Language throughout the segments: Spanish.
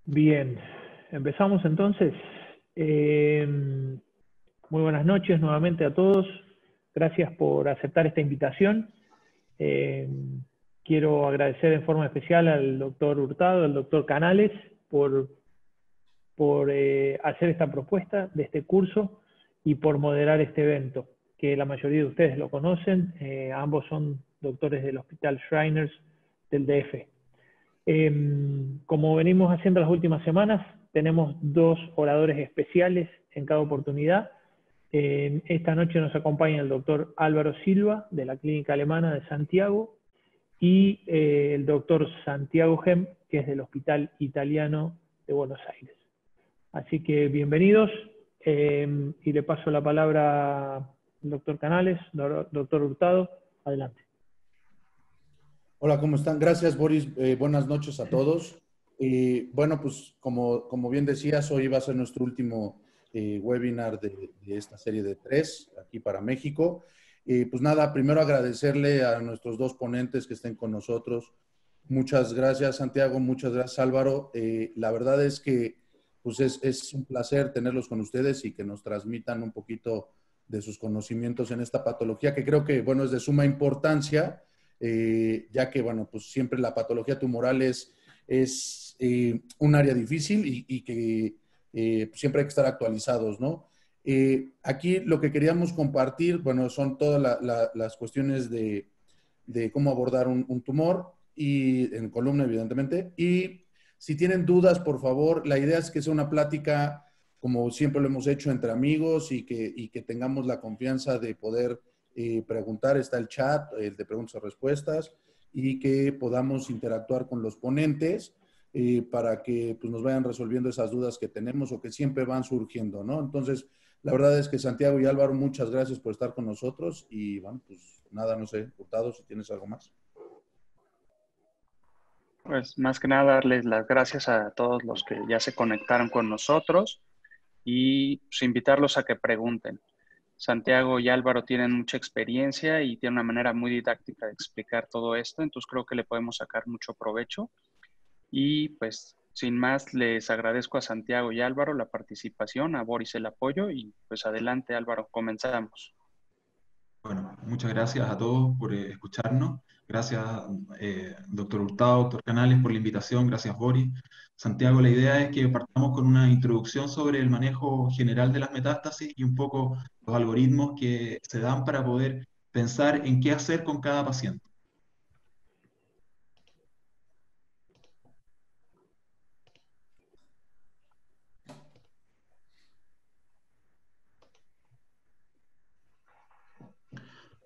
Bien, empezamos entonces. Eh, Muy buenas noches nuevamente a todos. Gracias por aceptar esta invitación. Eh, Quiero agradecer en forma especial al doctor Hurtado, al doctor Canales, por hacer esta propuesta de este curso y por moderar este evento, que la mayoría de ustedes lo conocen. Ambos son doctores del Hospital Shriners del DF. Como venimos haciendo las últimas semanas, tenemos dos oradores especiales en cada oportunidad. Esta noche nos acompaña el doctor Álvaro Silva, de la Clínica Alemana de Santiago, y el doctor Santiago Gem, que es del Hospital Italiano de Buenos Aires. Así que bienvenidos, y le paso la palabra al doctor Canales, doctor Hurtado, adelante. Hola, ¿cómo están? Gracias, Boris. Buenas noches a todos. Bueno, pues como bien decías, hoy va a ser nuestro último webinar de esta serie de 3 aquí para México. Pues nada, primero agradecerle a nuestros dos ponentes que estén con nosotros. Muchas gracias, Santiago. Muchas gracias, Álvaro. La verdad es que pues es un placer tenerlos con ustedes y que nos transmitan un poquito de sus conocimientos en esta patología que creo que, bueno, es de suma importancia. Ya que, bueno, pues siempre la patología tumoral es un área difícil y que pues siempre hay que estar actualizados, ¿no? Aquí lo que queríamos compartir, bueno, son todas las cuestiones de cómo abordar un tumor y en columna, evidentemente. Y si tienen dudas, por favor, la idea es que sea una plática, como siempre lo hemos hecho, entre amigos y que tengamos la confianza de poder preguntar. Está el chat, el de preguntas o respuestas, y que podamos interactuar con los ponentes para que pues, nos vayan resolviendo esas dudas que tenemos o que siempre van surgiendo, ¿no? Entonces, la verdad es que Santiago y Álvaro, muchas gracias por estar con nosotros y, bueno, pues nada, no sé, Hurtado, si tienes algo más. Pues más que nada darles las gracias a todos los que ya se conectaron con nosotros y pues, invitarlos a que pregunten. Santiago y Álvaro tienen mucha experiencia y tienen una manera muy didáctica de explicar todo esto, entonces creo que le podemos sacar mucho provecho. Y pues sin más, les agradezco a Santiago y Álvaro la participación, a Boris el apoyo y pues adelante Álvaro, comenzamos. Bueno, muchas gracias a todos por escucharnos. Gracias, doctor Hurtado, doctor Canales, por la invitación. Gracias, Boris. Santiago, la idea es que partamos con una introducción sobre el manejo general de las metástasis y un poco los algoritmos que se dan para poder pensar en qué hacer con cada paciente.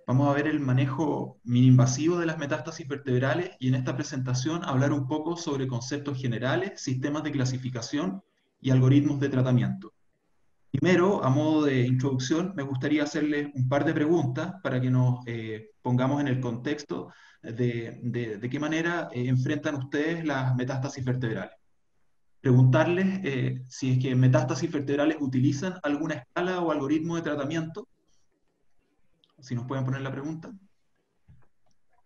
Vamos a ver el manejo mini-invasivo de las metástasis vertebrales y en esta presentación hablar un poco sobre conceptos generales, sistemas de clasificación y algoritmos de tratamiento. Primero, a modo de introducción, me gustaría hacerles un par de preguntas para que nos pongamos en el contexto de qué manera enfrentan ustedes las metástasis vertebrales. Preguntarles si es que en metástasis vertebrales utilizan alguna escala o algoritmo de tratamiento. Si nos pueden poner la pregunta.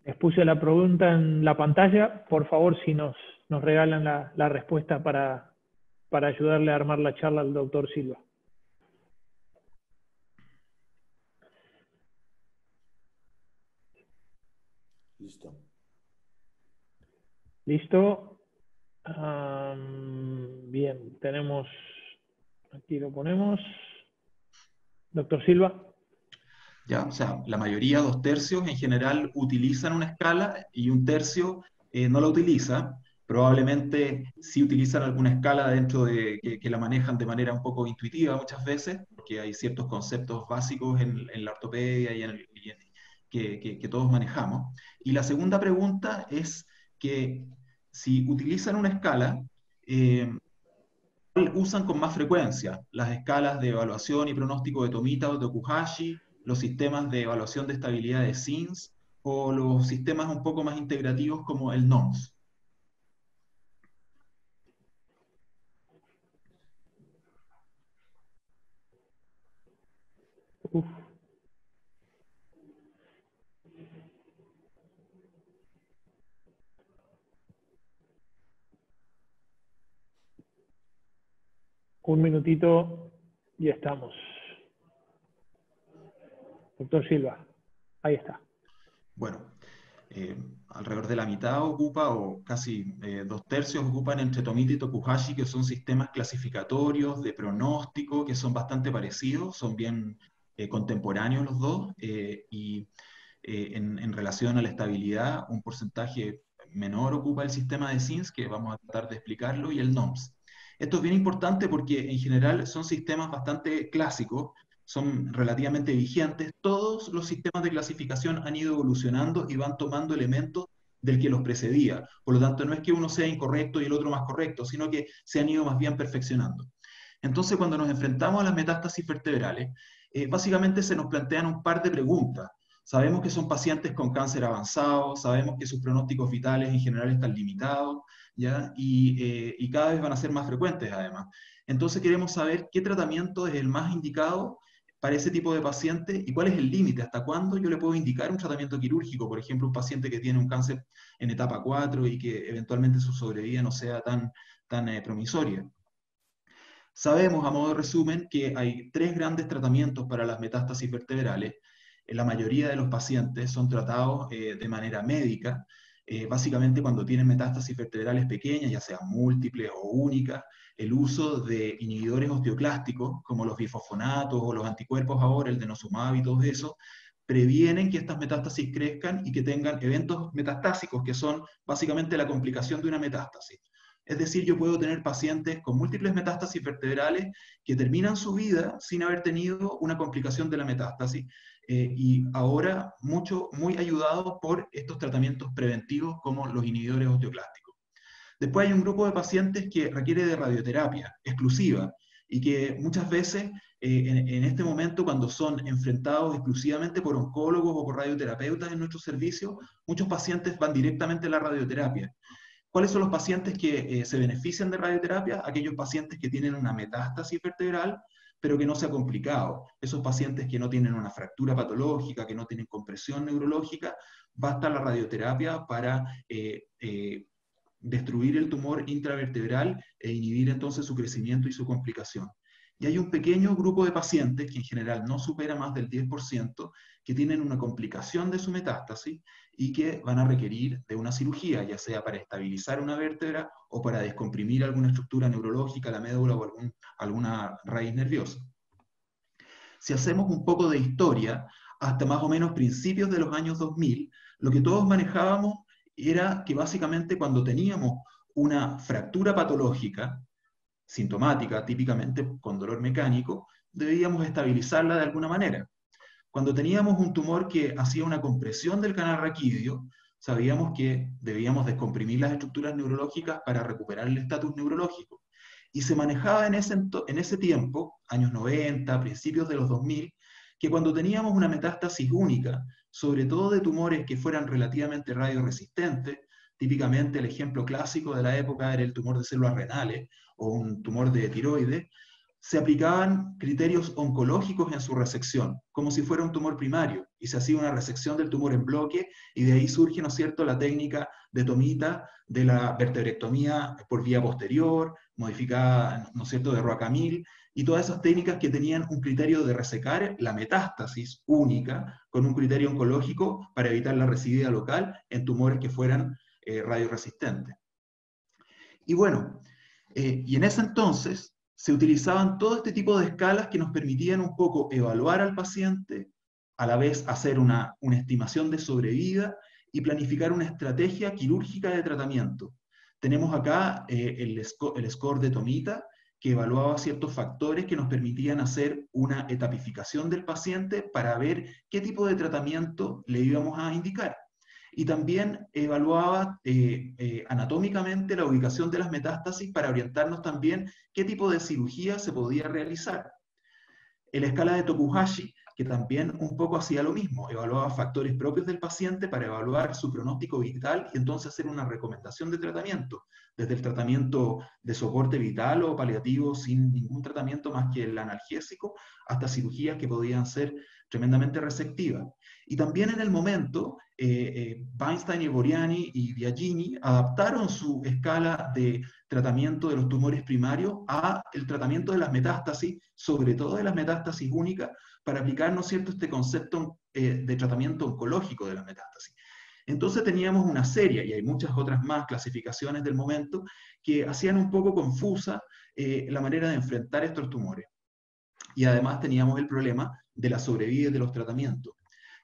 Les puse la pregunta en la pantalla. Por favor, si nos regalan la respuesta para ayudarle a armar la charla al doctor Silva. Listo. ¿Listo? Bien, tenemos, aquí lo ponemos. Doctor Silva. Ya, o sea, la mayoría, 2/3 en general, utilizan una escala y 1/3 no la utiliza. Probablemente sí utilizan alguna escala dentro de que la manejan de manera un poco intuitiva muchas veces, porque hay ciertos conceptos básicos en la ortopedia que todos manejamos. Y la segunda pregunta es que si utilizan una escala, ¿cuál usan con más frecuencia? ¿Las escalas de evaluación y pronóstico de Tomita o de Okuhashi, los sistemas de evaluación de estabilidad de SINS o los sistemas un poco más integrativos como el NOMS? Uf. Un minutito y estamos. Doctor Silva, ahí está. Bueno, alrededor de la mitad ocupa, o casi 2/3 ocupan entre Tomita y Tokuhashi, que son sistemas clasificatorios de pronóstico, que son bastante parecidos, son bien contemporáneos los dos, y en relación a la estabilidad, un porcentaje menor ocupa el sistema de SINS, que vamos a tratar de explicarlo, y el NOMS. Esto es bien importante porque en general son sistemas bastante clásicos, son relativamente vigentes. Todos los sistemas de clasificación han ido evolucionando y van tomando elementos del que los precedía. Por lo tanto, no es que uno sea incorrecto y el otro más correcto, sino que se han ido más bien perfeccionando. Entonces, cuando nos enfrentamos a las metástasis vertebrales, básicamente se nos plantean un par de preguntas. Sabemos que son pacientes con cáncer avanzado, sabemos que sus pronósticos vitales en general están limitados, ¿ya? Y cada vez van a ser más frecuentes además. Entonces queremos saber qué tratamiento es el más indicado para ese tipo de paciente y cuál es el límite, hasta cuándo yo le puedo indicar un tratamiento quirúrgico, por ejemplo, un paciente que tiene un cáncer en etapa 4 y que eventualmente su sobrevida no sea tan promisoria. Sabemos, a modo de resumen, que hay 3 grandes tratamientos para las metástasis vertebrales. La mayoría de los pacientes son tratados de manera médica, básicamente cuando tienen metástasis vertebrales pequeñas, ya sean múltiples o únicas. El uso de inhibidores osteoclásticos, como los bifosfonatos o los anticuerpos ahora, el denosumab y todo eso, previenen que estas metástasis crezcan y que tengan eventos metastásicos, que son básicamente la complicación de una metástasis. Es decir, yo puedo tener pacientes con múltiples metástasis vertebrales que terminan su vida sin haber tenido una complicación de la metástasis, y ahora muy ayudados por estos tratamientos preventivos como los inhibidores osteoclásticos. Después hay un grupo de pacientes que requiere de radioterapia exclusiva y que muchas veces en este momento, cuando son enfrentados exclusivamente por oncólogos o por radioterapeutas en nuestro servicio, muchos pacientes van directamente a la radioterapia. ¿Cuáles son los pacientes que se benefician de radioterapia? Aquellos pacientes que tienen una metástasis vertebral, pero que no se ha complicado. Esos pacientes que no tienen una fractura patológica, que no tienen compresión neurológica, basta la radioterapia para destruir el tumor intravertebral e inhibir entonces su crecimiento y su complicación. Y hay un pequeño grupo de pacientes, que en general no supera más del 10%, que tienen una complicación de su metástasis y que van a requerir de una cirugía, ya sea para estabilizar una vértebra o para descomprimir alguna estructura neurológica, la médula o alguna raíz nerviosa. Si hacemos un poco de historia, hasta más o menos principios de los años 2000, lo que todos manejábamos era que básicamente cuando teníamos una fractura patológica, sintomática, típicamente con dolor mecánico, debíamos estabilizarla de alguna manera. Cuando teníamos un tumor que hacía una compresión del canal raquídeo, sabíamos que debíamos descomprimir las estructuras neurológicas para recuperar el estatus neurológico. Y se manejaba en ese tiempo, años 90, principios de los 2000, que cuando teníamos una metástasis única, sobre todo de tumores que fueran relativamente radioresistentes, típicamente el ejemplo clásico de la época era el tumor de células renales o un tumor de tiroides, se aplicaban criterios oncológicos en su resección, como si fuera un tumor primario, y se hacía una resección del tumor en bloque, y de ahí surge, ¿no es cierto?, la técnica de Tomita, de la vertebrectomía por vía posterior, modificada, ¿no es cierto?, de Roacamil, y todas esas técnicas que tenían un criterio de resecar la metástasis única, con un criterio oncológico para evitar la residuidad local en tumores que fueran radioresistentes. Y bueno, y en ese entonces se utilizaban todo este tipo de escalas que nos permitían un poco evaluar al paciente, a la vez hacer una estimación de sobrevida y planificar una estrategia quirúrgica de tratamiento. Tenemos acá el score de Tomita, que evaluaba ciertos factores que nos permitían hacer una etapificación del paciente para ver qué tipo de tratamiento le íbamos a indicar. Y también evaluaba anatómicamente la ubicación de las metástasis para orientarnos también qué tipo de cirugía se podía realizar. En la escala de Tokuhashi, que también un poco hacía lo mismo, evaluaba factores propios del paciente para evaluar su pronóstico vital y entonces hacer una recomendación de tratamiento, desde el tratamiento de soporte vital o paliativo sin ningún tratamiento más que el analgésico, hasta cirugías que podían ser tremendamente resectivas. Y también en el momento, Weinstein, Iboriani y Biagini adaptaron su escala de tratamiento de los tumores primarios a el tratamiento de las metástasis, sobre todo de las metástasis únicas, para aplicar, ¿no es cierto?, este concepto de tratamiento oncológico de las metástasis. Entonces teníamos una serie, y hay muchas otras más clasificaciones del momento, que hacían un poco confusa la manera de enfrentar estos tumores. Y además teníamos el problema de la sobrevida de los tratamientos.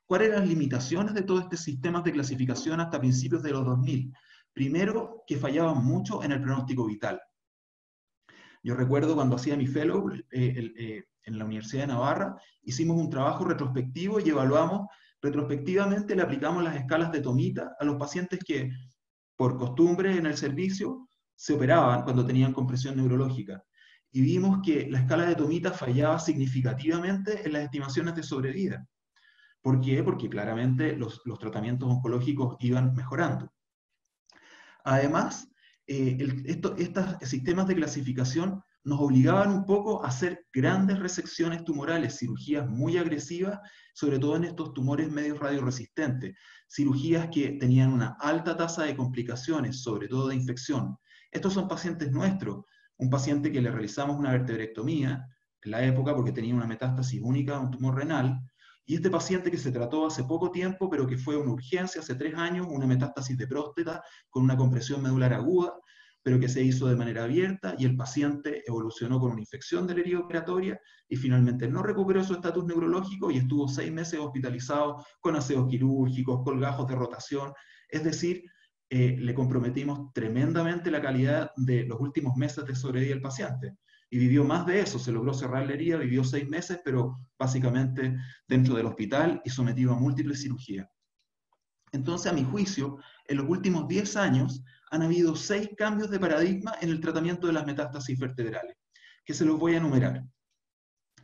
¿Cuáles eran las limitaciones de todo este sistema de clasificación hasta principios de los 2000? Primero, que fallaban mucho en el pronóstico vital. Yo recuerdo cuando hacía mi fellow en la Universidad de Navarra, hicimos un trabajo retrospectivo y evaluamos retrospectivamente, le aplicamos las escalas de Tomita a los pacientes que, por costumbre en el servicio, se operaban cuando tenían compresión neurológica. Y vimos que la escala de Tomita fallaba significativamente en las estimaciones de sobrevida. ¿Por qué? Porque claramente los tratamientos oncológicos iban mejorando. Además, estos sistemas de clasificación nos obligaban un poco a hacer grandes resecciones tumorales, cirugías muy agresivas, sobre todo en estos tumores medios radioresistentes, cirugías que tenían una alta tasa de complicaciones, sobre todo de infección. Estos son pacientes nuestros, un paciente que le realizamos una vertebrectomía en la época porque tenía una metástasis única, un tumor renal, y este paciente que se trató hace poco tiempo, pero que fue una urgencia hace 3 años, una metástasis de próstata con una compresión medular aguda, pero que se hizo de manera abierta, y el paciente evolucionó con una infección de la herida operatoria y finalmente no recuperó su estatus neurológico y estuvo 6 meses hospitalizado con aseos quirúrgicos, colgajos de rotación, es decir, le comprometimos tremendamente la calidad de los últimos meses de sobrevida del paciente. Y vivió más de eso, se logró cerrar la herida, vivió 6 meses, pero básicamente dentro del hospital y sometido a múltiples cirugías. Entonces, a mi juicio, en los últimos 10 años han habido 6 cambios de paradigma en el tratamiento de las metástasis vertebrales, que se los voy a enumerar,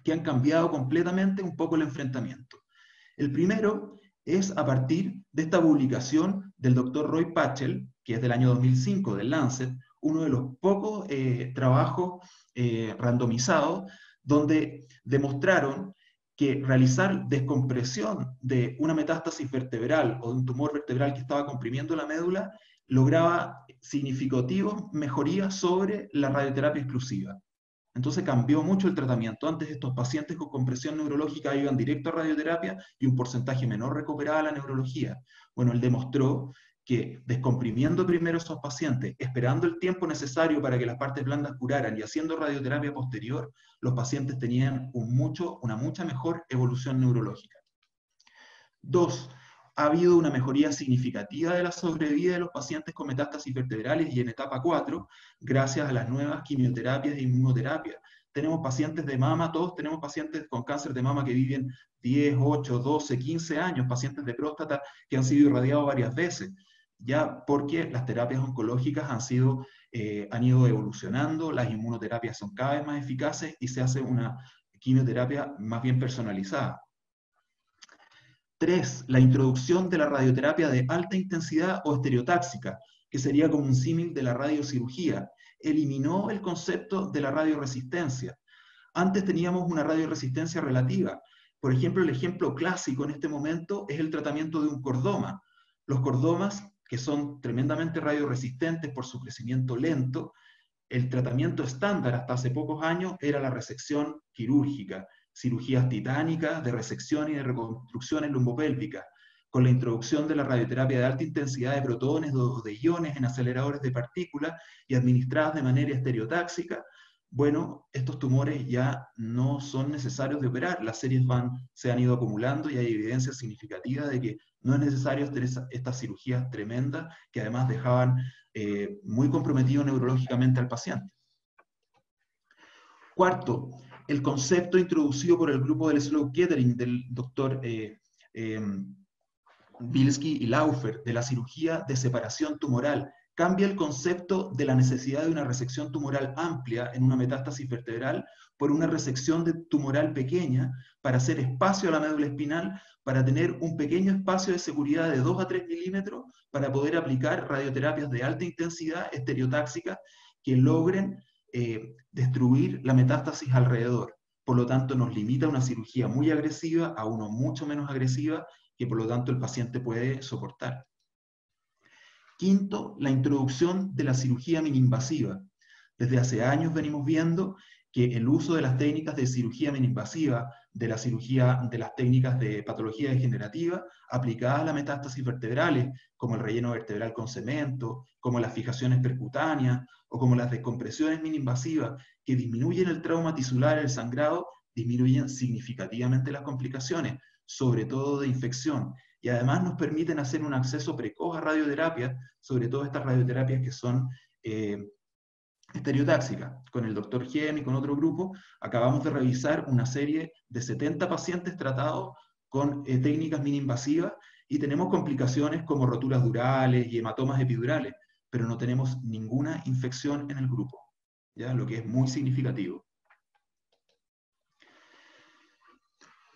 que han cambiado completamente un poco el enfrentamiento. El primero es a partir de esta publicación del doctor Roy Patchell, que es del año 2005, del Lancet, uno de los pocos trabajos randomizados, donde demostraron que realizar descompresión de una metástasis vertebral o de un tumor vertebral que estaba comprimiendo la médula lograba significativas mejorías sobre la radioterapia exclusiva. Entonces cambió mucho el tratamiento. Antes estos pacientes con compresión neurológica iban directo a radioterapia y un porcentaje menor recuperaba la neurología. Bueno, él demostró que descomprimiendo primero a esos pacientes, esperando el tiempo necesario para que las partes blandas curaran y haciendo radioterapia posterior, los pacientes tenían una mucha mejor evolución neurológica. 2. Ha habido una mejoría significativa de la sobrevida de los pacientes con metástasis vertebrales y en etapa 4, gracias a las nuevas quimioterapias e inmunoterapias. Tenemos pacientes de mama, todos tenemos pacientes con cáncer de mama que viven 10, 8, 12, 15 años, pacientes de próstata que han sido irradiados varias veces, ya porque las terapias oncológicas han ido evolucionando, las inmunoterapias son cada vez más eficaces y se hace una quimioterapia más bien personalizada. 3. La introducción de la radioterapia de alta intensidad o estereotáxica, que sería como un símil de la radiocirugía. Eliminó el concepto de la radioresistencia. Antes teníamos una radioresistencia relativa. Por ejemplo, el ejemplo clásico en este momento es el tratamiento de un cordoma. Los cordomas, que son tremendamente radioresistentes por su crecimiento lento, el tratamiento estándar hasta hace pocos años era la resección quirúrgica, cirugías titánicas de resección y de reconstrucción en lumbopélvica. Con la introducción de la radioterapia de alta intensidad de protones o de iones en aceleradores de partículas y administradas de manera estereotáxica, bueno, estos tumores ya no son necesarios de operar, las series se han ido acumulando y hay evidencia significativa de que no es necesario hacer estas cirugías tremendas que además dejaban muy comprometido neurológicamente al paciente. 4. El concepto introducido por el grupo del Slow Kettering del doctor Bilski y Laufer de la cirugía de separación tumoral cambia el concepto de la necesidad de una resección tumoral amplia en una metástasis vertebral por una resección tumoral pequeña para hacer espacio a la médula espinal, para tener un pequeño espacio de seguridad de 2 a 3 milímetros para poder aplicar radioterapias de alta intensidad estereotáxicas que logren destruir la metástasis alrededor. Por lo tanto, nos limita a una cirugía muy agresiva a una mucho menos agresiva que por lo tanto el paciente puede soportar. 5. La introducción de la cirugía miniinvasiva. Desde hace años venimos viendo que el uso de las técnicas de cirugía mini-invasiva, de las técnicas de patología degenerativa aplicadas a las metástasis vertebrales, como el relleno vertebral con cemento, como las fijaciones percutáneas o como las descompresiones mini-invasivas, que disminuyen el trauma tisular, el sangrado, disminuyen significativamente las complicaciones, sobre todo de infección, y además nos permiten hacer un acceso precoz a radioterapia, sobre todo estas radioterapias que son estereotáxica. Con el Dr. Gem y con otro grupo, acabamos de revisar una serie de 70 pacientes tratados con técnicas mini-invasivas y tenemos complicaciones como roturas durales y hematomas epidurales, pero no tenemos ninguna infección en el grupo, ¿ya? Lo que es muy significativo.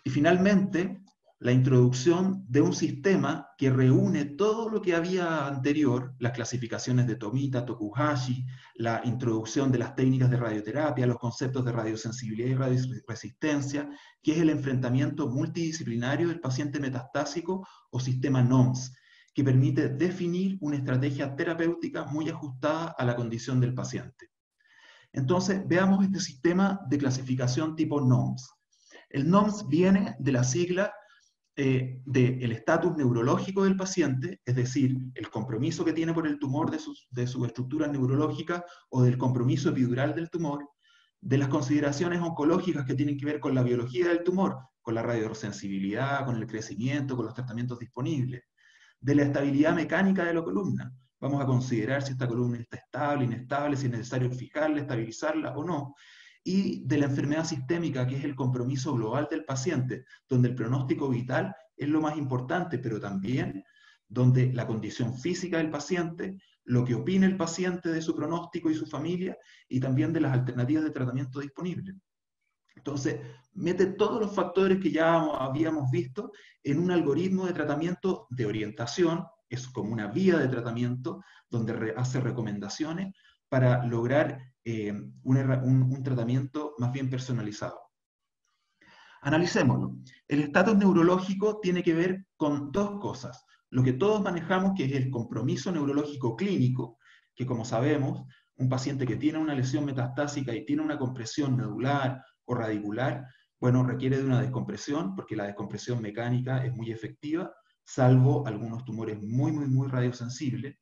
Y finalmente, la introducción de un sistema que reúne todo lo que había anterior, las clasificaciones de Tomita, Tokuhashi, la introducción de las técnicas de radioterapia, los conceptos de radiosensibilidad y radioresistencia, que es el enfrentamiento multidisciplinario del paciente metastásico o sistema NOMS, que permite definir una estrategia terapéutica muy ajustada a la condición del paciente. Entonces, veamos este sistema de clasificación tipo NOMS. El NOMS viene de la sigla del estatus neurológico del paciente, es decir, el compromiso que tiene por el tumor de sus estructuras neurológicas o del compromiso epidural del tumor, de las consideraciones oncológicas que tienen que ver con la biología del tumor, con la radiosensibilidad, con el crecimiento, con los tratamientos disponibles, de la estabilidad mecánica de la columna. Vamos a considerar si esta columna está estable, inestable, si es necesario fijarla, estabilizarla o no, y de la enfermedad sistémica, que es el compromiso global del paciente, donde el pronóstico vital es lo más importante, pero también donde la condición física del paciente, lo que opina el paciente de su pronóstico y su familia, y también de las alternativas de tratamiento disponibles. Entonces, mete todos los factores que ya habíamos visto en un algoritmo de tratamiento de orientación, es como una vía de tratamiento donde hace recomendaciones para lograr un tratamiento más bien personalizado. Analicémoslo. El estatus neurológico tiene que ver con dos cosas. Lo que todos manejamos, que es el compromiso neurológico clínico, que como sabemos, un paciente que tiene una lesión metastásica y tiene una compresión nodular o radicular, bueno, requiere de una descompresión, porque la descompresión mecánica es muy efectiva, salvo algunos tumores muy radiosensibles.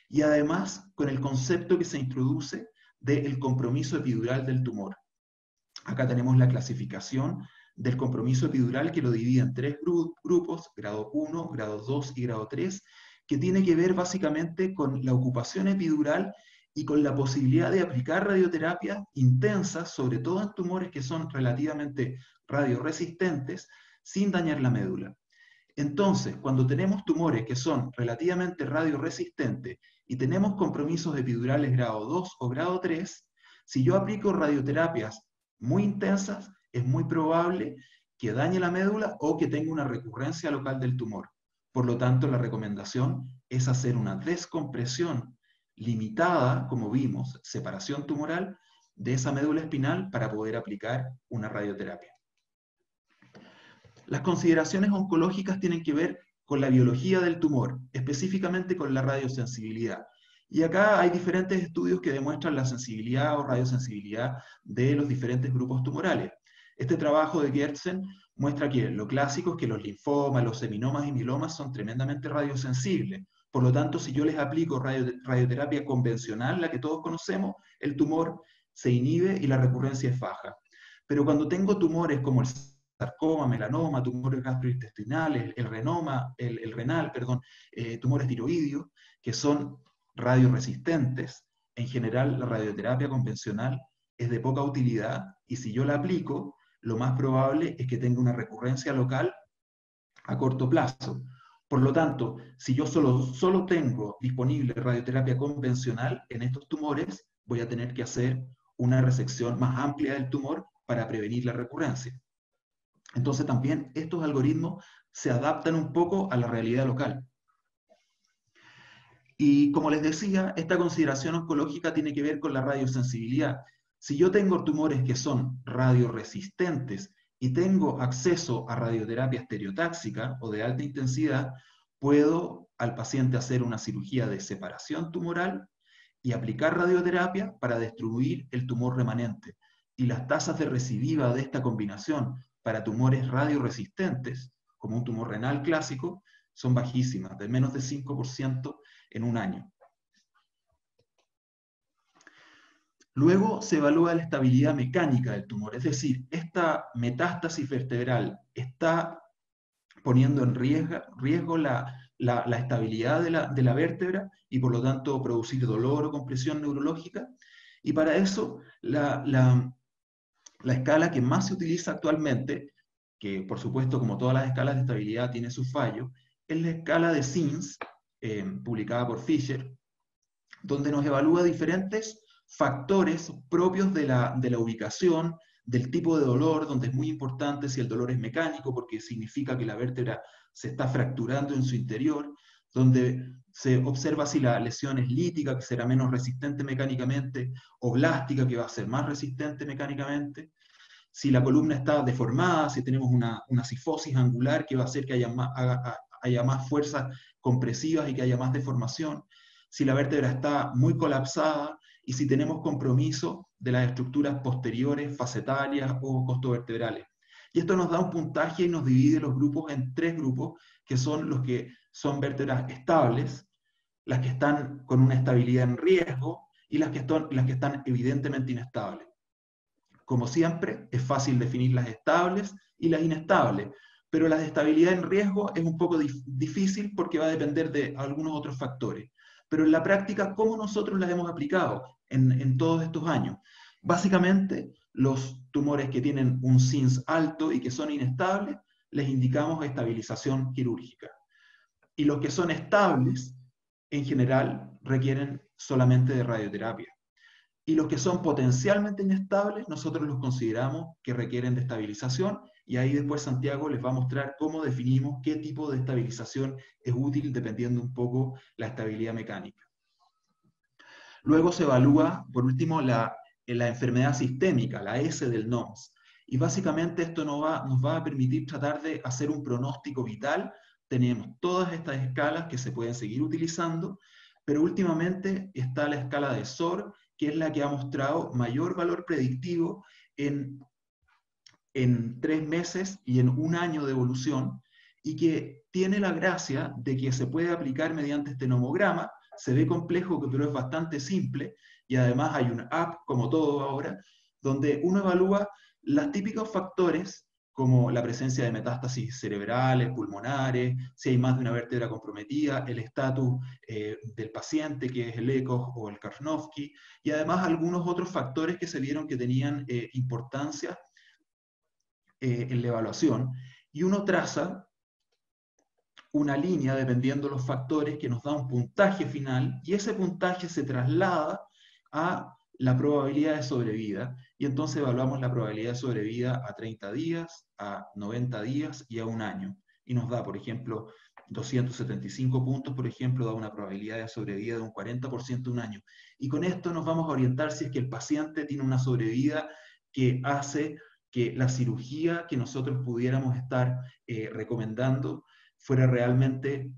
Y además, con el concepto que se introduce del compromiso epidural del tumor. Acá tenemos la clasificación del compromiso epidural, que lo divide en tres grupos, grado 1, grado 2 y grado 3, que tiene que ver básicamente con la ocupación epidural y con la posibilidad de aplicar radioterapia intensa, sobre todo en tumores que son relativamente radioresistentes, sin dañar la médula. Entonces, cuando tenemos tumores que son relativamente radioresistentes y tenemos compromisos epidurales grado 2 o grado 3, si yo aplico radioterapias muy intensas, es muy probable que dañe la médula o que tenga una recurrencia local del tumor. Por lo tanto, la recomendación es hacer una descompresión limitada, como vimos, separación tumoral de esa médula espinal para poder aplicar una radioterapia. Las consideraciones oncológicas tienen que ver con la biología del tumor, específicamente con la radiosensibilidad. Y acá hay diferentes estudios que demuestran la sensibilidad o radiosensibilidad de los diferentes grupos tumorales. Este trabajo de Gertsen muestra que lo clásico es que los linfomas, los seminomas y mielomas son tremendamente radiosensibles. Por lo tanto, si yo les aplico radioterapia convencional, la que todos conocemos, el tumor se inhibe y la recurrencia es baja. Pero cuando tengo tumores como el sarcoma, melanoma, tumores gastrointestinales, el renal, tumores tiroideos, que son radioresistentes, en general la radioterapia convencional es de poca utilidad, y si yo la aplico, lo más probable es que tenga una recurrencia local a corto plazo. Por lo tanto, si yo solo tengo disponible radioterapia convencional en estos tumores, voy a tener que hacer una resección más amplia del tumor para prevenir la recurrencia. Entonces también estos algoritmos se adaptan un poco a la realidad local. Y como les decía, esta consideración oncológica tiene que ver con la radiosensibilidad. Si yo tengo tumores que son radioresistentes y tengo acceso a radioterapia estereotáxica o de alta intensidad, puedo al paciente hacer una cirugía de separación tumoral y aplicar radioterapia para destruir el tumor remanente. Y las tasas de recidiva de esta combinación para tumores radioresistentes, como un tumor renal clásico, son bajísimas, de menos de 5% en un año. Luego se evalúa la estabilidad mecánica del tumor, es decir, esta metástasis vertebral está poniendo en riesgo la estabilidad de la vértebra y por lo tanto producir dolor o compresión neurológica. Y para eso la escala que más se utiliza actualmente, que por supuesto como todas las escalas de estabilidad tiene sus fallos, es la escala de SINS, publicada por Fisher, donde nos evalúa diferentes factores propios de la ubicación, del tipo de dolor, donde es muy importante si el dolor es mecánico, porque significa que la vértebra se está fracturando en su interior, donde se observa si la lesión es lítica, que será menos resistente mecánicamente, o blástica, que va a ser más resistente mecánicamente, si la columna está deformada, si tenemos una cifosis angular, que va a hacer que haya más fuerzas compresivas y que haya más deformación, si la vértebra está muy colapsada, y si tenemos compromiso de las estructuras posteriores, facetarias o costovertebrales. Y esto nos da un puntaje y nos divide los grupos en 3 grupos, que son los que son vértebras estables, las que están con una estabilidad en riesgo y las que están evidentemente inestables. Como siempre, es fácil definir las estables y las inestables, pero la de estabilidad en riesgo es un poco difícil porque va a depender de algunos otros factores. Pero en la práctica, ¿cómo nosotros las hemos aplicado en todos estos años? Básicamente, los tumores que tienen un SINS alto y que son inestables, les indicamos estabilización quirúrgica. Y los que son estables, en general, requieren solamente de radioterapia. Y los que son potencialmente inestables, nosotros los consideramos que requieren de estabilización, y ahí después Santiago les va a mostrar cómo definimos qué tipo de estabilización es útil dependiendo un poco la estabilidad mecánica. Luego se evalúa, por último, la enfermedad sistémica, la S del NOMS, y básicamente esto nos va a permitir tratar de hacer un pronóstico vital. Tenemos todas estas escalas que se pueden seguir utilizando, pero últimamente está la escala de SOR, que es la que ha mostrado mayor valor predictivo en 3 meses y en 1 año de evolución, y que tiene la gracia de que se puede aplicar mediante este nomograma. Se ve complejo, pero es bastante simple, y además hay una app, como todo ahora, donde uno evalúa los típicos factores, como la presencia de metástasis cerebrales, pulmonares, si hay más de una vértebra comprometida, el estatus del paciente, que es el ECOG o el Karnofsky, y además algunos otros factores que se vieron que tenían importancia en la evaluación, y uno traza una línea dependiendo de los factores que nos da un puntaje final, y ese puntaje se traslada a la probabilidad de sobrevida, y entonces evaluamos la probabilidad de sobrevida a 30 días, a 90 días y a 1 año. Y nos da, por ejemplo, 275 puntos, por ejemplo, da una probabilidad de sobrevida de un 40% un año. Y con esto nos vamos a orientar si es que el paciente tiene una sobrevida que hace que la cirugía que nosotros pudiéramos estar recomendando fuera realmente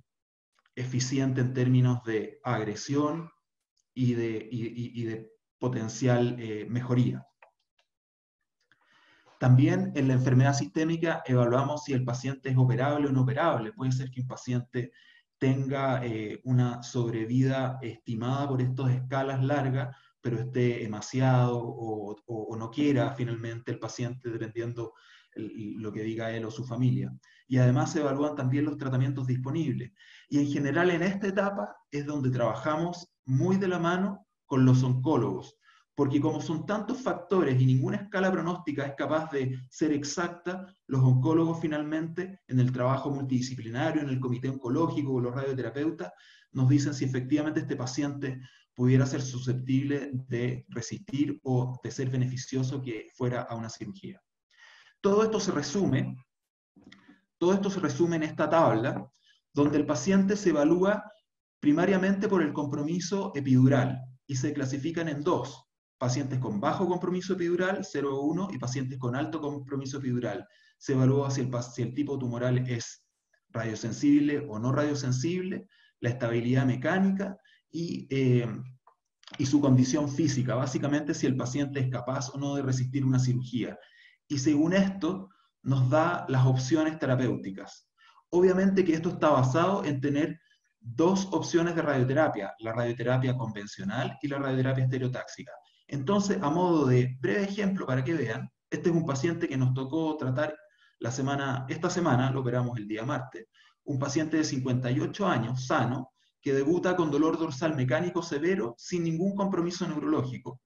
eficiente en términos de agresión y de potencial mejoría. También en la enfermedad sistémica evaluamos si el paciente es operable o no operable. Puede ser que un paciente tenga una sobrevida estimada por estas escalas largas, pero esté emaciado o no quiera finalmente el paciente, dependiendo lo que diga él o su familia. Y además se evalúan también los tratamientos disponibles. Y en general en esta etapa es donde trabajamos muy de la mano con los oncólogos, porque como son tantos factores y ninguna escala pronóstica es capaz de ser exacta, los oncólogos finalmente, en el trabajo multidisciplinario, en el comité oncológico o los radioterapeutas, nos dicen si efectivamente este paciente pudiera ser susceptible de resistir o de ser beneficioso que fuera a una cirugía. Todo esto se resume en esta tabla, donde el paciente se evalúa primariamente por el compromiso epidural, y se clasifican en 2. Pacientes con bajo compromiso epidural, 0 o 1, y pacientes con alto compromiso epidural. Se evalúa si el tipo tumoral es radiosensible o no radiosensible, la estabilidad mecánica y y su condición física, básicamente si el paciente es capaz o no de resistir una cirugía. Y según esto, nos da las opciones terapéuticas. Obviamente que esto está basado en tener dos opciones de radioterapia, la radioterapia convencional y la radioterapia estereotáxica. Entonces, a modo de breve ejemplo para que vean, este es un paciente que nos tocó tratar esta semana, lo operamos el día martes, un paciente de 58 años, sano, que debuta con dolor dorsal mecánico severo sin ningún compromiso neurológico.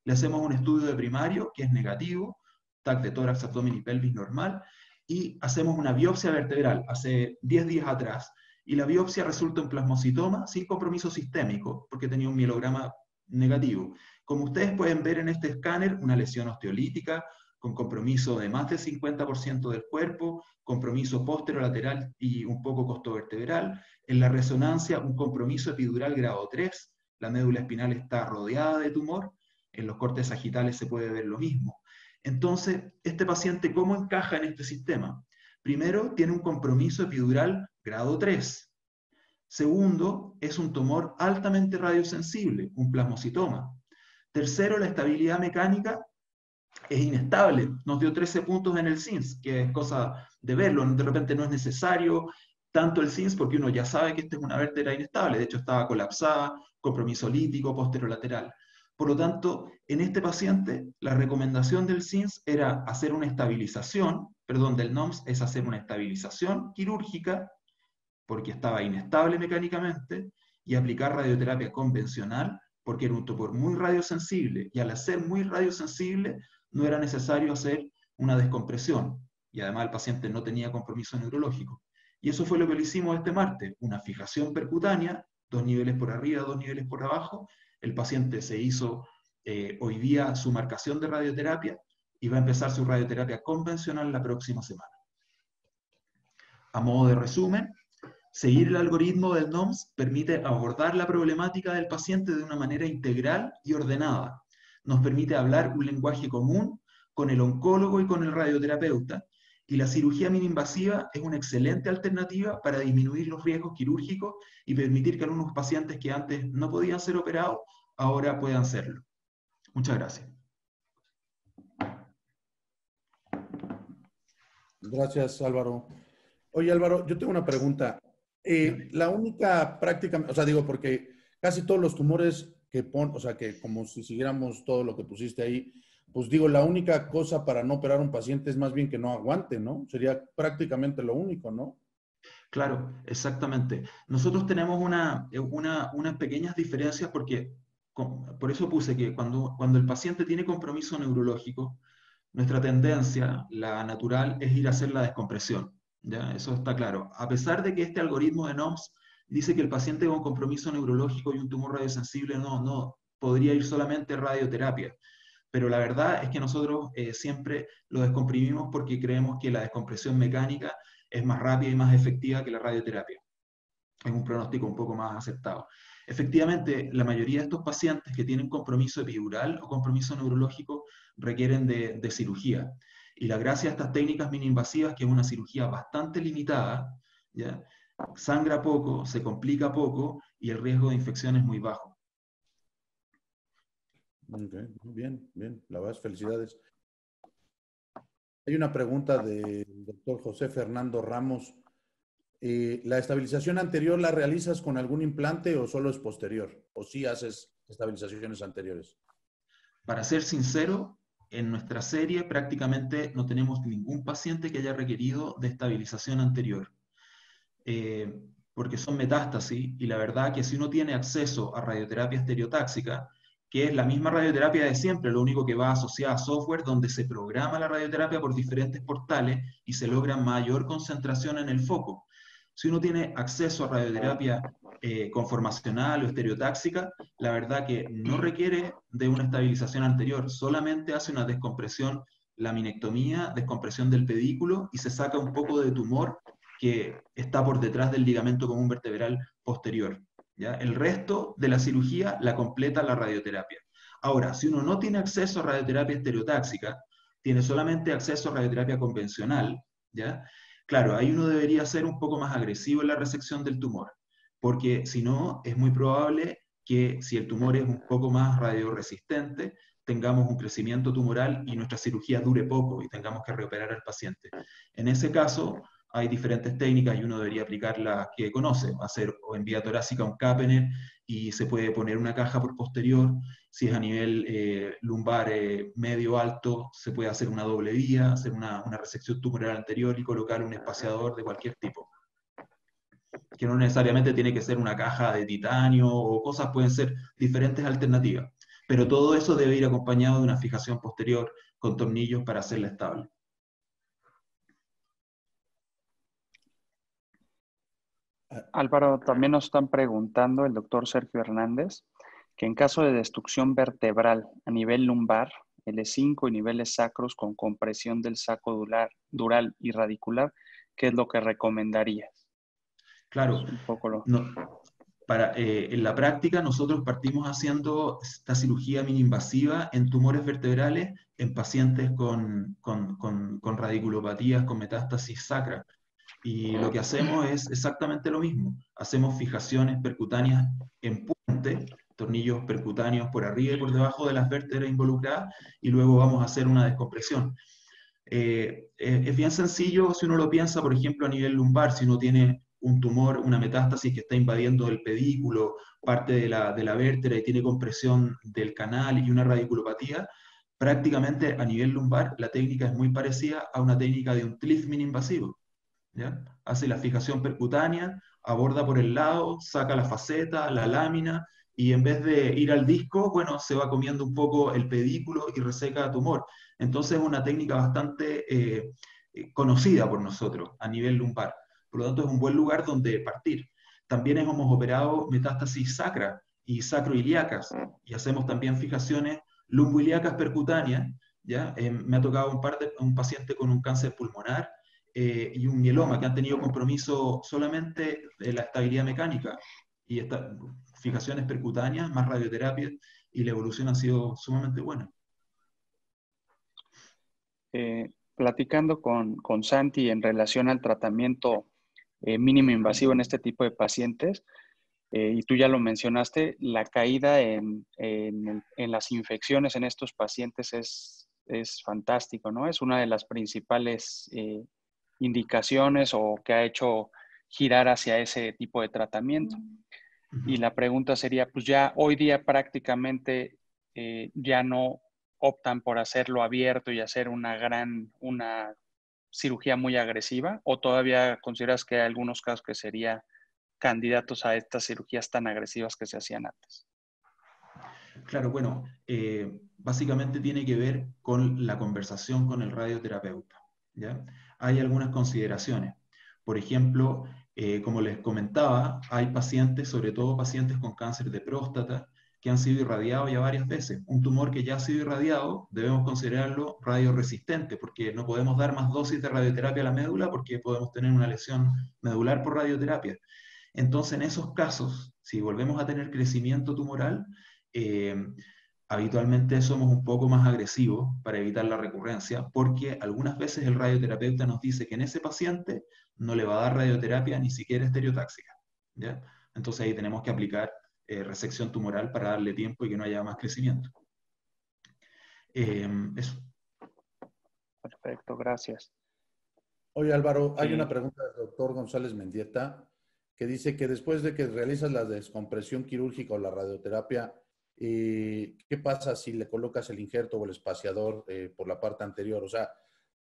Le hacemos un estudio de primario que es negativo, TAC de tórax, abdomen y pelvis normal, y hacemos una biopsia vertebral hace 10 días atrás, y la biopsia resulta en plasmocitoma sin compromiso sistémico, porque tenía un mielograma negativo. Como ustedes pueden ver en este escáner, una lesión osteolítica, con compromiso de más del 50% del cuerpo, compromiso posterolateral y un poco costovertebral. En la resonancia, un compromiso epidural grado 3, la médula espinal está rodeada de tumor, en los cortes sagitales se puede ver lo mismo. Entonces, este paciente, ¿cómo encaja en este sistema? Primero, tiene un compromiso epidural grado 3. Segundo, es un tumor altamente radiosensible, un plasmocitoma. Tercero, la estabilidad mecánica es inestable. Nos dio 13 puntos en el CINS, que es cosa de verlo. De repente no es necesario tanto el CINS porque uno ya sabe que esta es una vértebra inestable. De hecho, estaba colapsada, compromiso lítico, posterolateral. Por lo tanto, en este paciente, la recomendación del CINS era hacer una estabilización, perdón, del NOMS es hacer una estabilización quirúrgica, porque estaba inestable mecánicamente, y aplicar radioterapia convencional, porque era un tumor muy radiosensible, y al ser muy radiosensible, no era necesario hacer una descompresión, y además el paciente no tenía compromiso neurológico. Y eso fue lo que le hicimos este martes, una fijación percutánea, 2 niveles por arriba, 2 niveles por abajo. El paciente se hizo hoy día su marcación de radioterapia y va a empezar su radioterapia convencional la próxima semana. A modo de resumen, seguir el algoritmo del NOMS permite abordar la problemática del paciente de una manera integral y ordenada. Nos permite hablar un lenguaje común con el oncólogo y con el radioterapeuta, y la cirugía minoinvasiva es una excelente alternativa para disminuir los riesgos quirúrgicos y permitir que algunos pacientes que antes no podían ser operados, ahora puedan serlo. Muchas gracias. Gracias, Álvaro. Oye, Álvaro, yo tengo una pregunta. La única práctica, o sea, digo, porque casi todos los tumores o sea, que como si siguiéramos todo lo que pusiste ahí, pues digo, la única cosa para no operar a un paciente es más bien que no aguante, ¿no? Sería prácticamente lo único, ¿no? Claro, exactamente. Nosotros tenemos unas pequeñas diferencias porque, por eso puse que cuando el paciente tiene compromiso neurológico, nuestra tendencia, la natural, es ir a hacer la descompresión. ¿Ya? Eso está claro. A pesar de que este algoritmo de NOMS dice que el paciente con compromiso neurológico y un tumor radiosensible no podría ir solamente radioterapia. Pero la verdad es que nosotros siempre lo descomprimimos porque creemos que la descompresión mecánica es más rápida y más efectiva que la radioterapia. Es un pronóstico un poco más aceptado. Efectivamente, la mayoría de estos pacientes que tienen compromiso epidural o compromiso neurológico requieren de cirugía. Y la gracia de estas técnicas minoinvasivas, que es una cirugía bastante limitada, ¿ya? Sangra poco, se complica poco y el riesgo de infección es muy bajo. Okay. Bien, bien. La verdad, felicidades. Hay una pregunta del doctor José Fernando Ramos. ¿La estabilización anterior la realizas con algún implante o solo es posterior? ¿O sí haces estabilizaciones anteriores? Para ser sincero, en nuestra serie prácticamente no tenemos ningún paciente que haya requerido de estabilización anterior, porque son metástasis, y la verdad que si uno tiene acceso a radioterapia estereotáxica, que es la misma radioterapia de siempre, lo único que va asociada a software donde se programa la radioterapia por diferentes portales y se logra mayor concentración en el foco. Si uno tiene acceso a radioterapia conformacional o estereotáxica, la verdad que no requiere de una estabilización anterior, solamente hace una descompresión, laminectomía, descompresión del pedículo y se saca un poco de tumor que está por detrás del ligamento común vertebral posterior. ¿Ya? El resto de la cirugía la completa la radioterapia. Ahora, si uno no tiene acceso a radioterapia estereotáxica, tiene solamente acceso a radioterapia convencional, ¿ya? Claro, ahí uno debería ser un poco más agresivo en la resección del tumor, porque si no, es muy probable que si el tumor es un poco más radioresistente, tengamos un crecimiento tumoral y nuestra cirugía dure poco y tengamos que reoperar al paciente. En ese caso, hay diferentes técnicas y uno debería aplicar las que conoce, hacer o en vía torácica un Kappener y se puede poner una caja por posterior. Si es a nivel lumbar medio alto, se puede hacer una doble vía, hacer una resección tumoral anterior y colocar un espaciador de cualquier tipo. Que no necesariamente tiene que ser una caja de titanio o cosas, pueden ser diferentes alternativas. Pero todo eso debe ir acompañado de una fijación posterior con tornillos para hacerla estable. Álvaro, también nos están preguntando el doctor Sergio Hernández que en caso de destrucción vertebral a nivel lumbar, L5 y niveles sacros con compresión del saco dural y radicular, ¿qué es lo que recomendarías? Claro, Un poco en la práctica nosotros partimos haciendo esta cirugía mini-invasiva en tumores vertebrales en pacientes con radiculopatías, con metástasis sacra. Y lo que hacemos es exactamente lo mismo. Hacemos fijaciones percutáneas en puente, tornillos percutáneos por arriba y por debajo de las vértebras involucradas, y luego vamos a hacer una descompresión. Es bien sencillo si uno lo piensa, por ejemplo, a nivel lumbar, si uno tiene un tumor, una metástasis que está invadiendo el pedículo, parte de la vértebra y tiene compresión del canal y una radiculopatía, prácticamente a nivel lumbar la técnica es muy parecida a una técnica de un TLIF mini-invasivo. ¿Ya? Hace la fijación percutánea, aborda por el lado, saca la faceta, la lámina, y en vez de ir al disco, bueno, se va comiendo un poco el pedículo y reseca tumor. Entonces es una técnica bastante conocida por nosotros a nivel lumbar. Por lo tanto, es un buen lugar donde partir. También hemos operado metástasis sacra y sacroiliacas, y hacemos también fijaciones lumboiliacas percutáneas. ¿Ya? Me ha tocado un paciente con un cáncer pulmonar y un mieloma que han tenido compromiso solamente de la estabilidad mecánica y estas fijaciones percutáneas, más radioterapia, y la evolución ha sido sumamente buena. Platicando con Santi en relación al tratamiento mínimo invasivo en este tipo de pacientes, y tú ya lo mencionaste, la caída en las infecciones en estos pacientes es fantástico, ¿no? Es una de las principales indicaciones o que ha hecho girar hacia ese tipo de tratamiento. Y la pregunta sería, pues ya hoy día prácticamente ya no optan por hacerlo abierto y hacer una cirugía muy agresiva, o todavía consideras que hay algunos casos que serían candidatos a estas cirugías tan agresivas que se hacían antes? Claro, bueno, básicamente tiene que ver con la conversación con el radioterapeuta, ¿ya? Hay algunas consideraciones. Por ejemplo, como les comentaba, hay pacientes, sobre todo pacientes con cáncer de próstata, que han sido irradiados ya varias veces. Un tumor que ya ha sido irradiado debemos considerarlo radioresistente, porque no podemos dar más dosis de radioterapia a la médula porque podemos tener una lesión medular por radioterapia. Entonces, en esos casos, si volvemos a tener crecimiento tumoral, eh, habitualmente somos un poco más agresivos para evitar la recurrencia, porque algunas veces el radioterapeuta nos dice que en ese paciente no le va a dar radioterapia ni siquiera estereotáxica, ¿ya? Entonces ahí tenemos que aplicar resección tumoral para darle tiempo y que no haya más crecimiento. Eso. Perfecto, gracias. Oye, Álvaro, hay una pregunta del doctor González Mendieta que dice que después de que realizas la descompresión quirúrgica o la radioterapia, ¿qué pasa si le colocas el injerto o el espaciador por la parte anterior? O sea,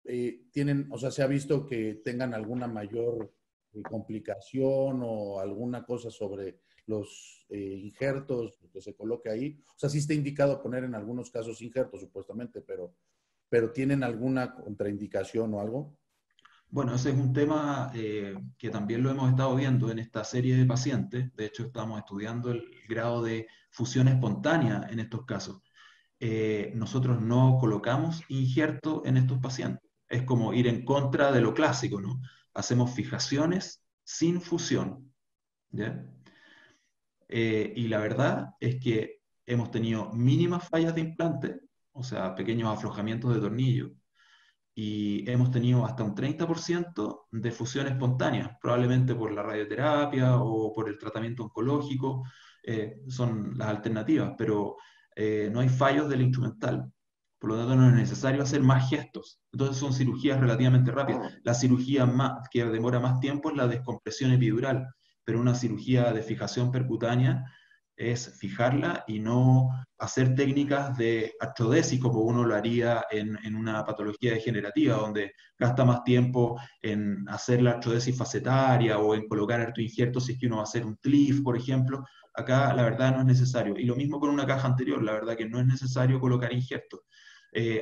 se ha visto que tengan alguna mayor complicación o alguna cosa sobre los injertos que se coloque ahí. O sea, sí está indicado poner en algunos casos injertos, supuestamente, pero ¿tienen alguna contraindicación o algo? Bueno, ese es un tema que también lo hemos estado viendo en esta serie de pacientes. De hecho, estamos estudiando el grado de fusión espontánea en estos casos. Nosotros no colocamos injerto en estos pacientes. Es como ir en contra de lo clásico, ¿no? Hacemos fijaciones sin fusión, ¿ya? Y la verdad es que hemos tenido mínimas fallas de implante, o sea, pequeños aflojamientos de tornillo, y hemos tenido hasta un 30% de fusión espontánea, probablemente por la radioterapia o por el tratamiento oncológico. son las alternativas, pero no hay fallos del instrumental. Por lo tanto, no es necesario hacer más gestos. Entonces son cirugías relativamente rápidas. La cirugía que demora más tiempo es la descompresión epidural, pero una cirugía de fijación percutánea es fijarla y no hacer técnicas de artrodesis como uno lo haría en una patología degenerativa, donde gasta más tiempo en hacer la artrodesis facetaria o en colocar artoinjertos si es que uno va a hacer un TLIF, por ejemplo. Acá la verdad no es necesario. Y lo mismo con una caja anterior, la verdad que no es necesario colocar injertos.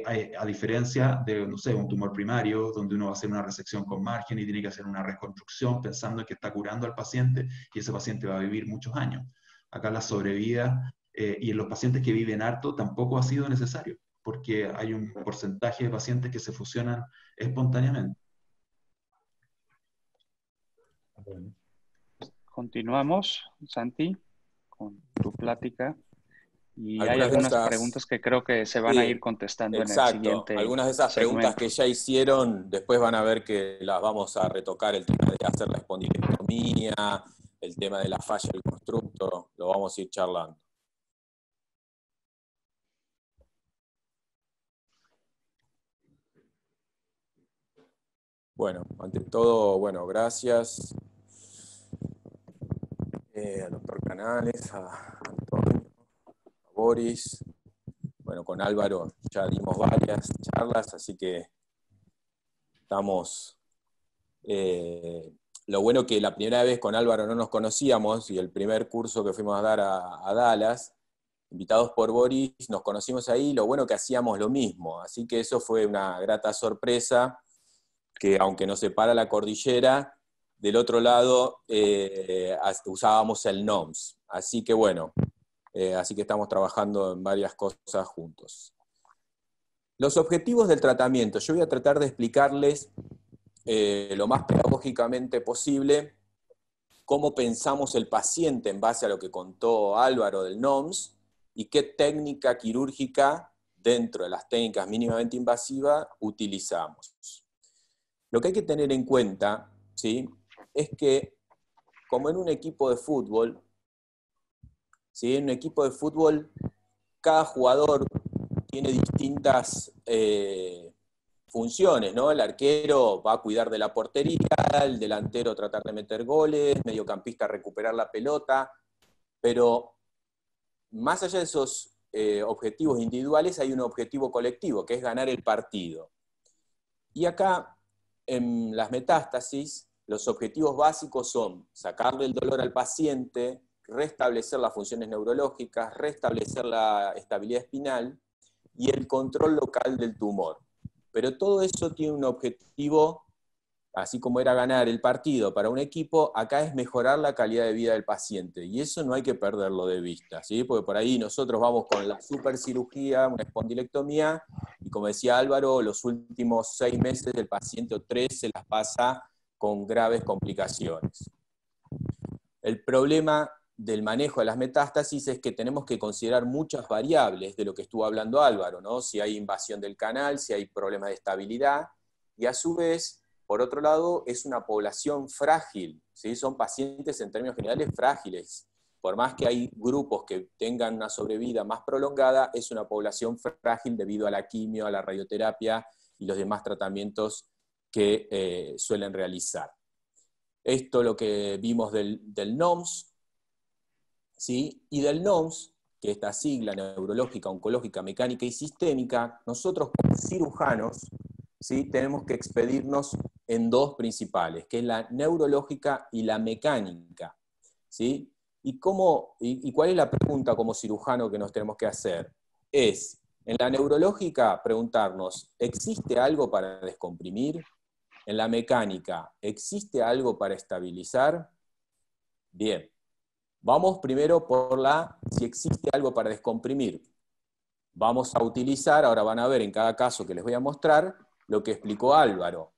A diferencia de, no sé, un tumor primario, donde uno va a hacer una resección con margen y tiene que hacer una reconstrucción pensando en que está curando al paciente y ese paciente va a vivir muchos años. Acá la sobrevida, y en los pacientes que viven harto tampoco ha sido necesario, porque hay un porcentaje de pacientes que se fusionan espontáneamente. Bueno. Continuamos, Santi, con tu plática. Y hay Algunas de algunas esas, preguntas que creo que se van a ir contestando en el exacto. siguiente Algunas de esas preguntas segmento. que ya hicieron, después van a ver que las vamos a retocar, el tema de hacer la espondilectomía, el tema de la falla del constructo, lo vamos a ir charlando. Bueno, ante todo, bueno, gracias al doctor Canales, a Antonio, a Boris. Bueno, con Álvaro ya dimos varias charlas, así que estamos... lo bueno que la primera vez con Álvaro no nos conocíamos, y el primer curso que fuimos a dar a Dallas, invitados por Boris, nos conocimos ahí, lo bueno que hacíamos lo mismo, así que eso fue una grata sorpresa, que aunque nos separa la cordillera, del otro lado usábamos el NOMS, así que bueno, así que estamos trabajando en varias cosas juntos. Los objetivos del tratamiento, yo voy a tratar de explicarles lo más pedagógicamente posible cómo pensamos el paciente en base a lo que contó Álvaro del NOMS y qué técnica quirúrgica dentro de las técnicas mínimamente invasivas utilizamos. Lo que hay que tener en cuenta, ¿sí?, es que como en un equipo de fútbol, ¿sí?, en un equipo de fútbol cada jugador tiene distintas funciones, ¿no? El arquero va a cuidar de la portería, el delantero tratar de meter goles, mediocampista recuperar la pelota, pero más allá de esos objetivos individuales hay un objetivo colectivo, que es ganar el partido. Y acá, en las metástasis, los objetivos básicos son sacarle el dolor al paciente, restablecer las funciones neurológicas, restablecer la estabilidad espinal y el control local del tumor. Pero todo eso tiene un objetivo, así como era ganar el partido para un equipo, acá es mejorar la calidad de vida del paciente. Y eso no hay que perderlo de vista, ¿sí? Porque por ahí nosotros vamos con la supercirugía, una espondilectomía, y como decía Álvaro, los últimos 6 meses del paciente o 3 se las pasa con graves complicaciones. El problema del manejo de las metástasis es que tenemos que considerar muchas variables de lo que estuvo hablando Álvaro, ¿no? Si hay invasión del canal, si hay problemas de estabilidad, y a su vez, por otro lado, es una población frágil, ¿sí? Son pacientes en términos generales frágiles. Por más que hay grupos que tengan una sobrevida más prolongada, es una población frágil debido a la quimio, a la radioterapia y los demás tratamientos que suelen realizar. Esto es lo que vimos del NOMS, ¿sí? Y del NOMS, que esta sigla neurológica, oncológica, mecánica y sistémica, nosotros como cirujanos, ¿sí?, tenemos que expedirnos en 2 principales, que es la neurológica y la mecánica, ¿sí? ¿Y cuál es la pregunta como cirujano que nos tenemos que hacer? Es, en la neurológica, preguntarnos, ¿existe algo para descomprimir? En la mecánica, ¿existe algo para estabilizar? Bien. Vamos primero por si existe algo para descomprimir. Vamos a utilizar, ahora van a ver en cada caso que les voy a mostrar, lo que explicó Álvaro.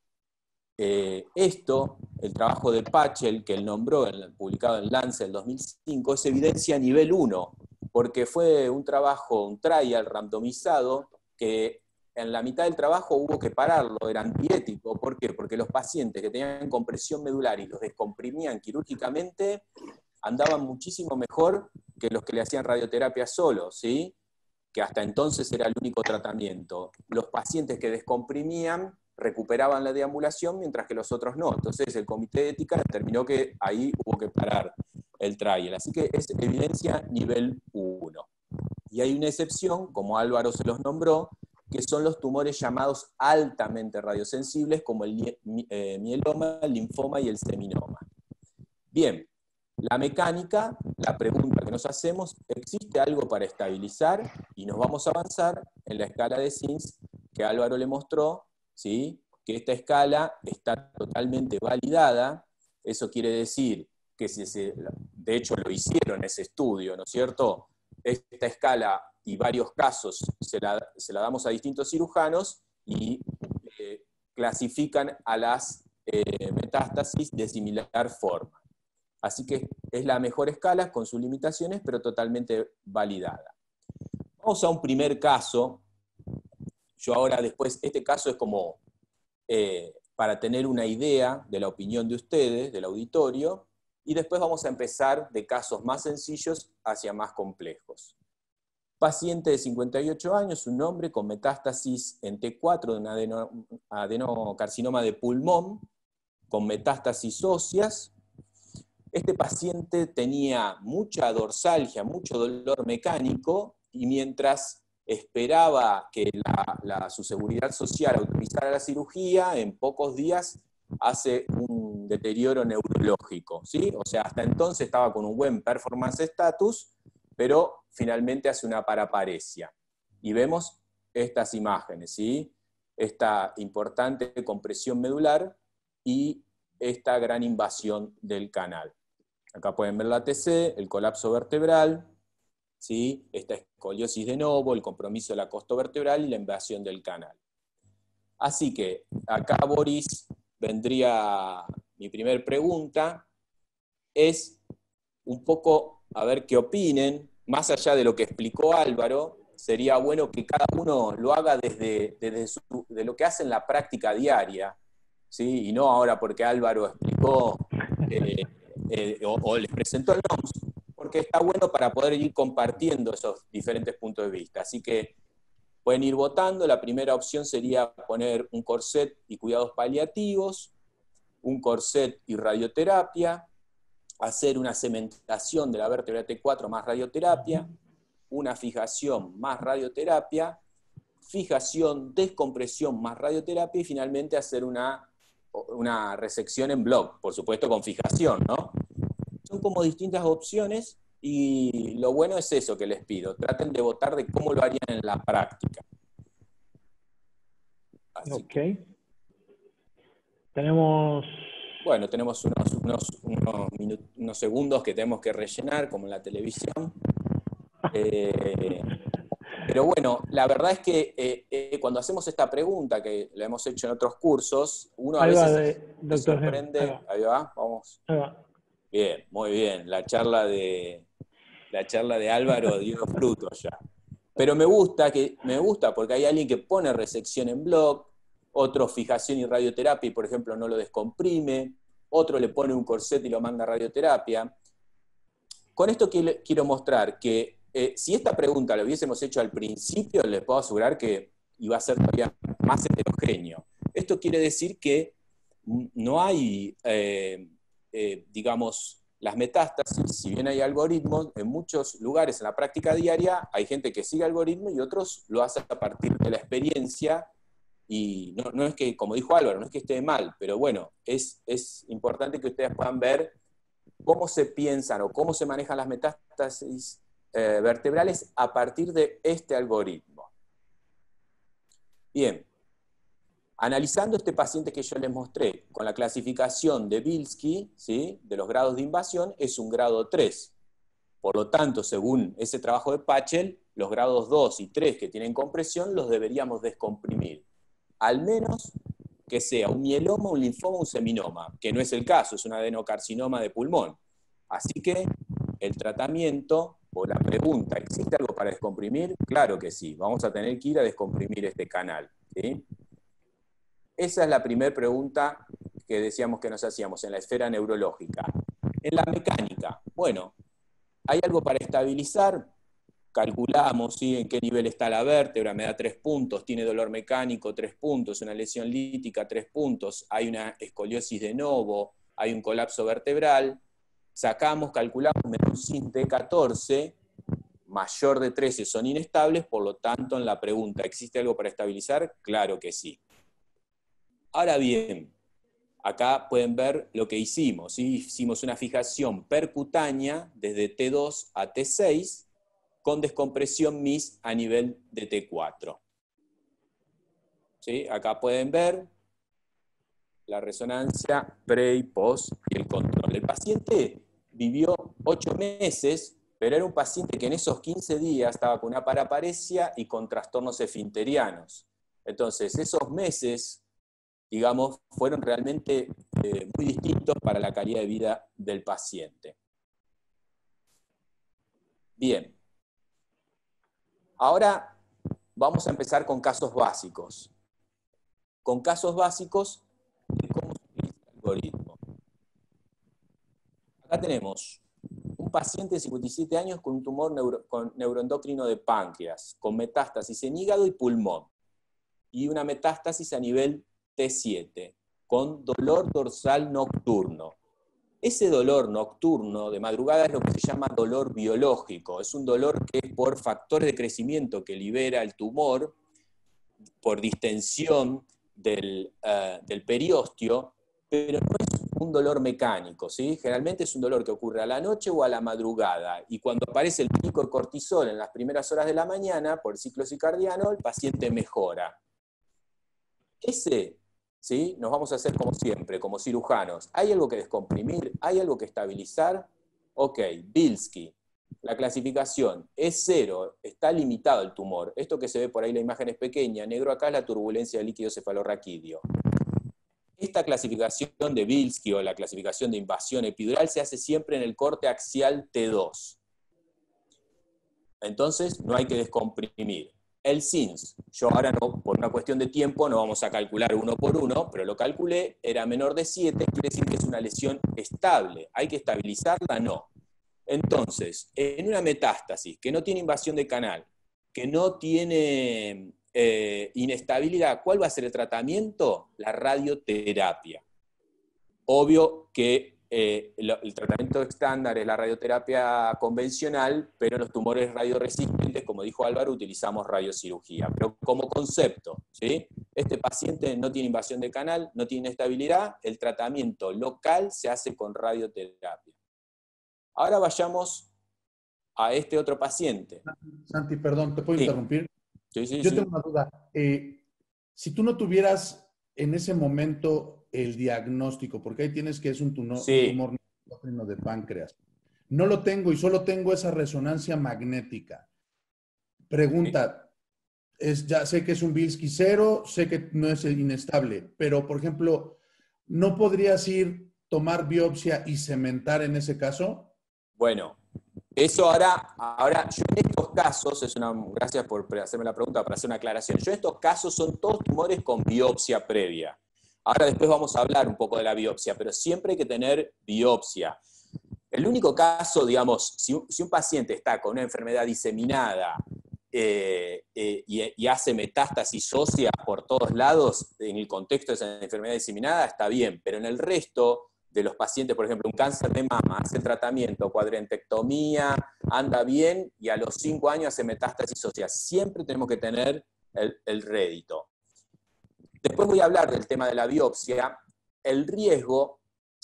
Esto, el trabajo de Pachel, que él nombró, publicado en Lancet en 2005, es evidencia a nivel 1, porque fue un trabajo, un trial randomizado, que en la mitad del trabajo hubo que pararlo, era antiético. ¿Por qué? Porque los pacientes que tenían compresión medular y los descomprimían quirúrgicamente, andaban muchísimo mejor que los que le hacían radioterapia solo, ¿sí? Que hasta entonces era el único tratamiento. Los pacientes que descomprimían recuperaban la deambulación, mientras que los otros no. Entonces el comité de ética determinó que ahí hubo que parar el trial. Así que es evidencia nivel 1. Y hay una excepción, como Álvaro se los nombró, que son los tumores llamados altamente radiosensibles, como el mieloma, el linfoma y el seminoma. Bien, la mecánica, la pregunta que nos hacemos, ¿existe algo para estabilizar? Y nos vamos a avanzar en la escala de Sins que Álvaro le mostró, ¿sí? Que esta escala está totalmente validada. Eso quiere decir que, de hecho lo hicieron ese estudio, ¿no es cierto? Esta escala y varios casos se la damos a distintos cirujanos y clasifican a las metástasis de similar forma. Así que es la mejor escala con sus limitaciones, pero totalmente validada. Vamos a un primer caso. Yo ahora después, este caso es como para tener una idea de la opinión de ustedes, del auditorio, y después vamos a empezar de casos más sencillos hacia más complejos. Paciente de 58 años, un hombre con metástasis en T4 de un adenocarcinoma de pulmón, con metástasis óseas. Este paciente tenía mucha dorsalgia, mucho dolor mecánico, y mientras esperaba que su seguridad social autorizara la cirugía, en pocos días hace un deterioro neurológico, ¿sí? O sea, hasta entonces estaba con un buen performance status, pero finalmente hace una paraparesia. Y vemos estas imágenes, ¿sí? Esta importante compresión medular y esta gran invasión del canal. Acá pueden ver la TC, el colapso vertebral, ¿sí? Esta escoliosis de novo, el compromiso de la costovertebral y la invasión del canal. Así que acá, Boris, vendría mi primer pregunta, es un poco a ver qué opinen, más allá de lo que explicó Álvaro, sería bueno que cada uno lo haga de lo que hace en la práctica diaria, ¿sí? Y no ahora porque Álvaro explicó o les presentó el NOMS, porque está bueno para poder ir compartiendo esos diferentes puntos de vista. Así que pueden ir votando. La primera opción sería poner un corset y cuidados paliativos, un corset y radioterapia, hacer una cementación de la vértebra T4 más radioterapia, una fijación más radioterapia, fijación, descompresión más radioterapia y finalmente hacer una resección en block, por supuesto con fijación, ¿no? Son como distintas opciones y lo bueno es eso que les pido, traten de votar de cómo lo harían en la práctica. Así ok. que, Tenemos... bueno, tenemos unos segundos que tenemos que rellenar, como en la televisión. Pero bueno, la verdad es que cuando hacemos esta pregunta, que la hemos hecho en otros cursos, uno a Ahí va, veces se doctor. sorprende. Ahí va, vamos. Ahí va. Bien, muy bien. La charla de Álvaro dio fruto ya. Pero me gusta porque hay alguien que pone resección en block, otro fijación y radioterapia y, por ejemplo, no lo descomprime, otro le pone un corset y lo manda a radioterapia. Con esto quiero mostrar que si esta pregunta la hubiésemos hecho al principio, les puedo asegurar que iba a ser todavía más heterogéneo. Esto quiere decir que no hay, digamos, las metástasis, si bien hay algoritmos, en muchos lugares en la práctica diaria hay gente que sigue algoritmos y otros lo hacen a partir de la experiencia. Y no es que, como dijo Álvaro, no es que esté mal, pero bueno, es importante que ustedes puedan ver cómo se piensan o cómo se manejan las metástasis vertebrales a partir de este algoritmo. Bien, analizando este paciente que yo les mostré, con la clasificación de Bilski, ¿sí?, de los grados de invasión, es un grado 3. Por lo tanto, según ese trabajo de Pachel, los grados 2 y 3 que tienen compresión los deberíamos descomprimir. Al menos que sea un mieloma, un linfoma, un seminoma, que no es el caso, es un adenocarcinoma de pulmón. Así que el tratamiento, o la pregunta, ¿existe algo para descomprimir? Claro que sí, vamos a tener que ir a descomprimir este canal, ¿sí? Esa es la primera pregunta que decíamos que nos hacíamos en la esfera neurológica. En la mecánica, bueno, ¿Hay algo para estabilizar? Calculamos, ¿sí?, en qué nivel está la vértebra, me da 3 puntos, tiene dolor mecánico 3 puntos, una lesión lítica 3 puntos, hay una escoliosis de novo, hay un colapso vertebral, sacamos, calculamos, me da un SIN de 14, mayor de 13 son inestables, por lo tanto en la pregunta, ¿existe algo para estabilizar? Claro que sí. Ahora bien, acá pueden ver lo que hicimos, ¿sí? Hicimos una fijación percutánea desde T2 a T6, con descompresión MIS a nivel de T4. ¿Sí? Acá pueden ver la resonancia pre y post y el control. El paciente vivió 8 meses, pero era un paciente que en esos 15 días estaba con una paraparesia y con trastornos esfinterianos. Entonces, esos meses, digamos, fueron realmente muy distintos para la calidad de vida del paciente. Bien. Ahora vamos a empezar con casos básicos. Con casos básicos de cómo se utiliza el algoritmo. Acá tenemos un paciente de 57 años con un tumor neuroendocrino de páncreas, con metástasis en hígado y pulmón, y una metástasis a nivel T7, con dolor dorsal nocturno. Ese dolor nocturno de madrugada es lo que se llama dolor biológico. Es un dolor que es por factores de crecimiento que libera el tumor, por distensión del periósteo, pero no es un dolor mecánico, ¿sí? Generalmente es un dolor que ocurre a la noche o a la madrugada, y cuando aparece el pico de cortisol en las primeras horas de la mañana, por el ciclo circadiano, el paciente mejora. Ese, ¿sí?, nos vamos a hacer como siempre, como cirujanos. ¿Hay algo que descomprimir? ¿Hay algo que estabilizar? Ok, Bilski. La clasificación es 0, está limitado el tumor. Esto que se ve por ahí, la imagen es pequeña, negro acá es la turbulencia del líquido cefalorraquídeo. Esta clasificación de Bilski o la clasificación de invasión epidural se hace siempre en el corte axial T2. Entonces no hay que descomprimir. El SINS, yo ahora no, por una cuestión de tiempo no vamos a calcular uno por uno, pero lo calculé, era menor de 7, quiere decir que es una lesión estable. ¿Hay que estabilizarla? No. Entonces, en una metástasis que no tiene invasión de canal, que no tiene inestabilidad, ¿cuál va a ser el tratamiento? La radioterapia. Obvio que el tratamiento estándar es la radioterapia convencional, pero en los tumores radioresistentes, como dijo Álvaro, utilizamos radiocirugía. Pero como concepto, ¿sí?, este paciente no tiene invasión de canal, no tiene inestabilidad, el tratamiento local se hace con radioterapia. Ahora vayamos a este otro paciente. Santi, perdón, ¿te puedo interrumpir? Sí. Yo tengo una duda. Si tú no tuvieras en ese momento el diagnóstico, porque ahí tienes que es un tumor neuroendocrino de páncreas, no lo tengo y solo tengo esa resonancia magnética. Pregunta, ya sé que es un Bilski 0, sé que no es inestable, pero por ejemplo, ¿no podrías tomar biopsia y cementar en ese caso? Bueno, eso ahora yo en estos casos, gracias por hacerme la pregunta, para hacer una aclaración, yo en estos casos son todos tumores con biopsia previa. Ahora después vamos a hablar un poco de la biopsia, pero siempre hay que tener biopsia. El único caso, digamos, si un paciente está con una enfermedad diseminada y hace metástasis ósea por todos lados, en el contexto de esa enfermedad diseminada, está bien, pero en el resto de los pacientes, por ejemplo, un cáncer de mama, hace tratamiento, cuadrentectomía, anda bien, y a los 5 años hace metástasis ósea. Siempre tenemos que tener el rédito. Después voy a hablar del tema de la biopsia. El riesgo,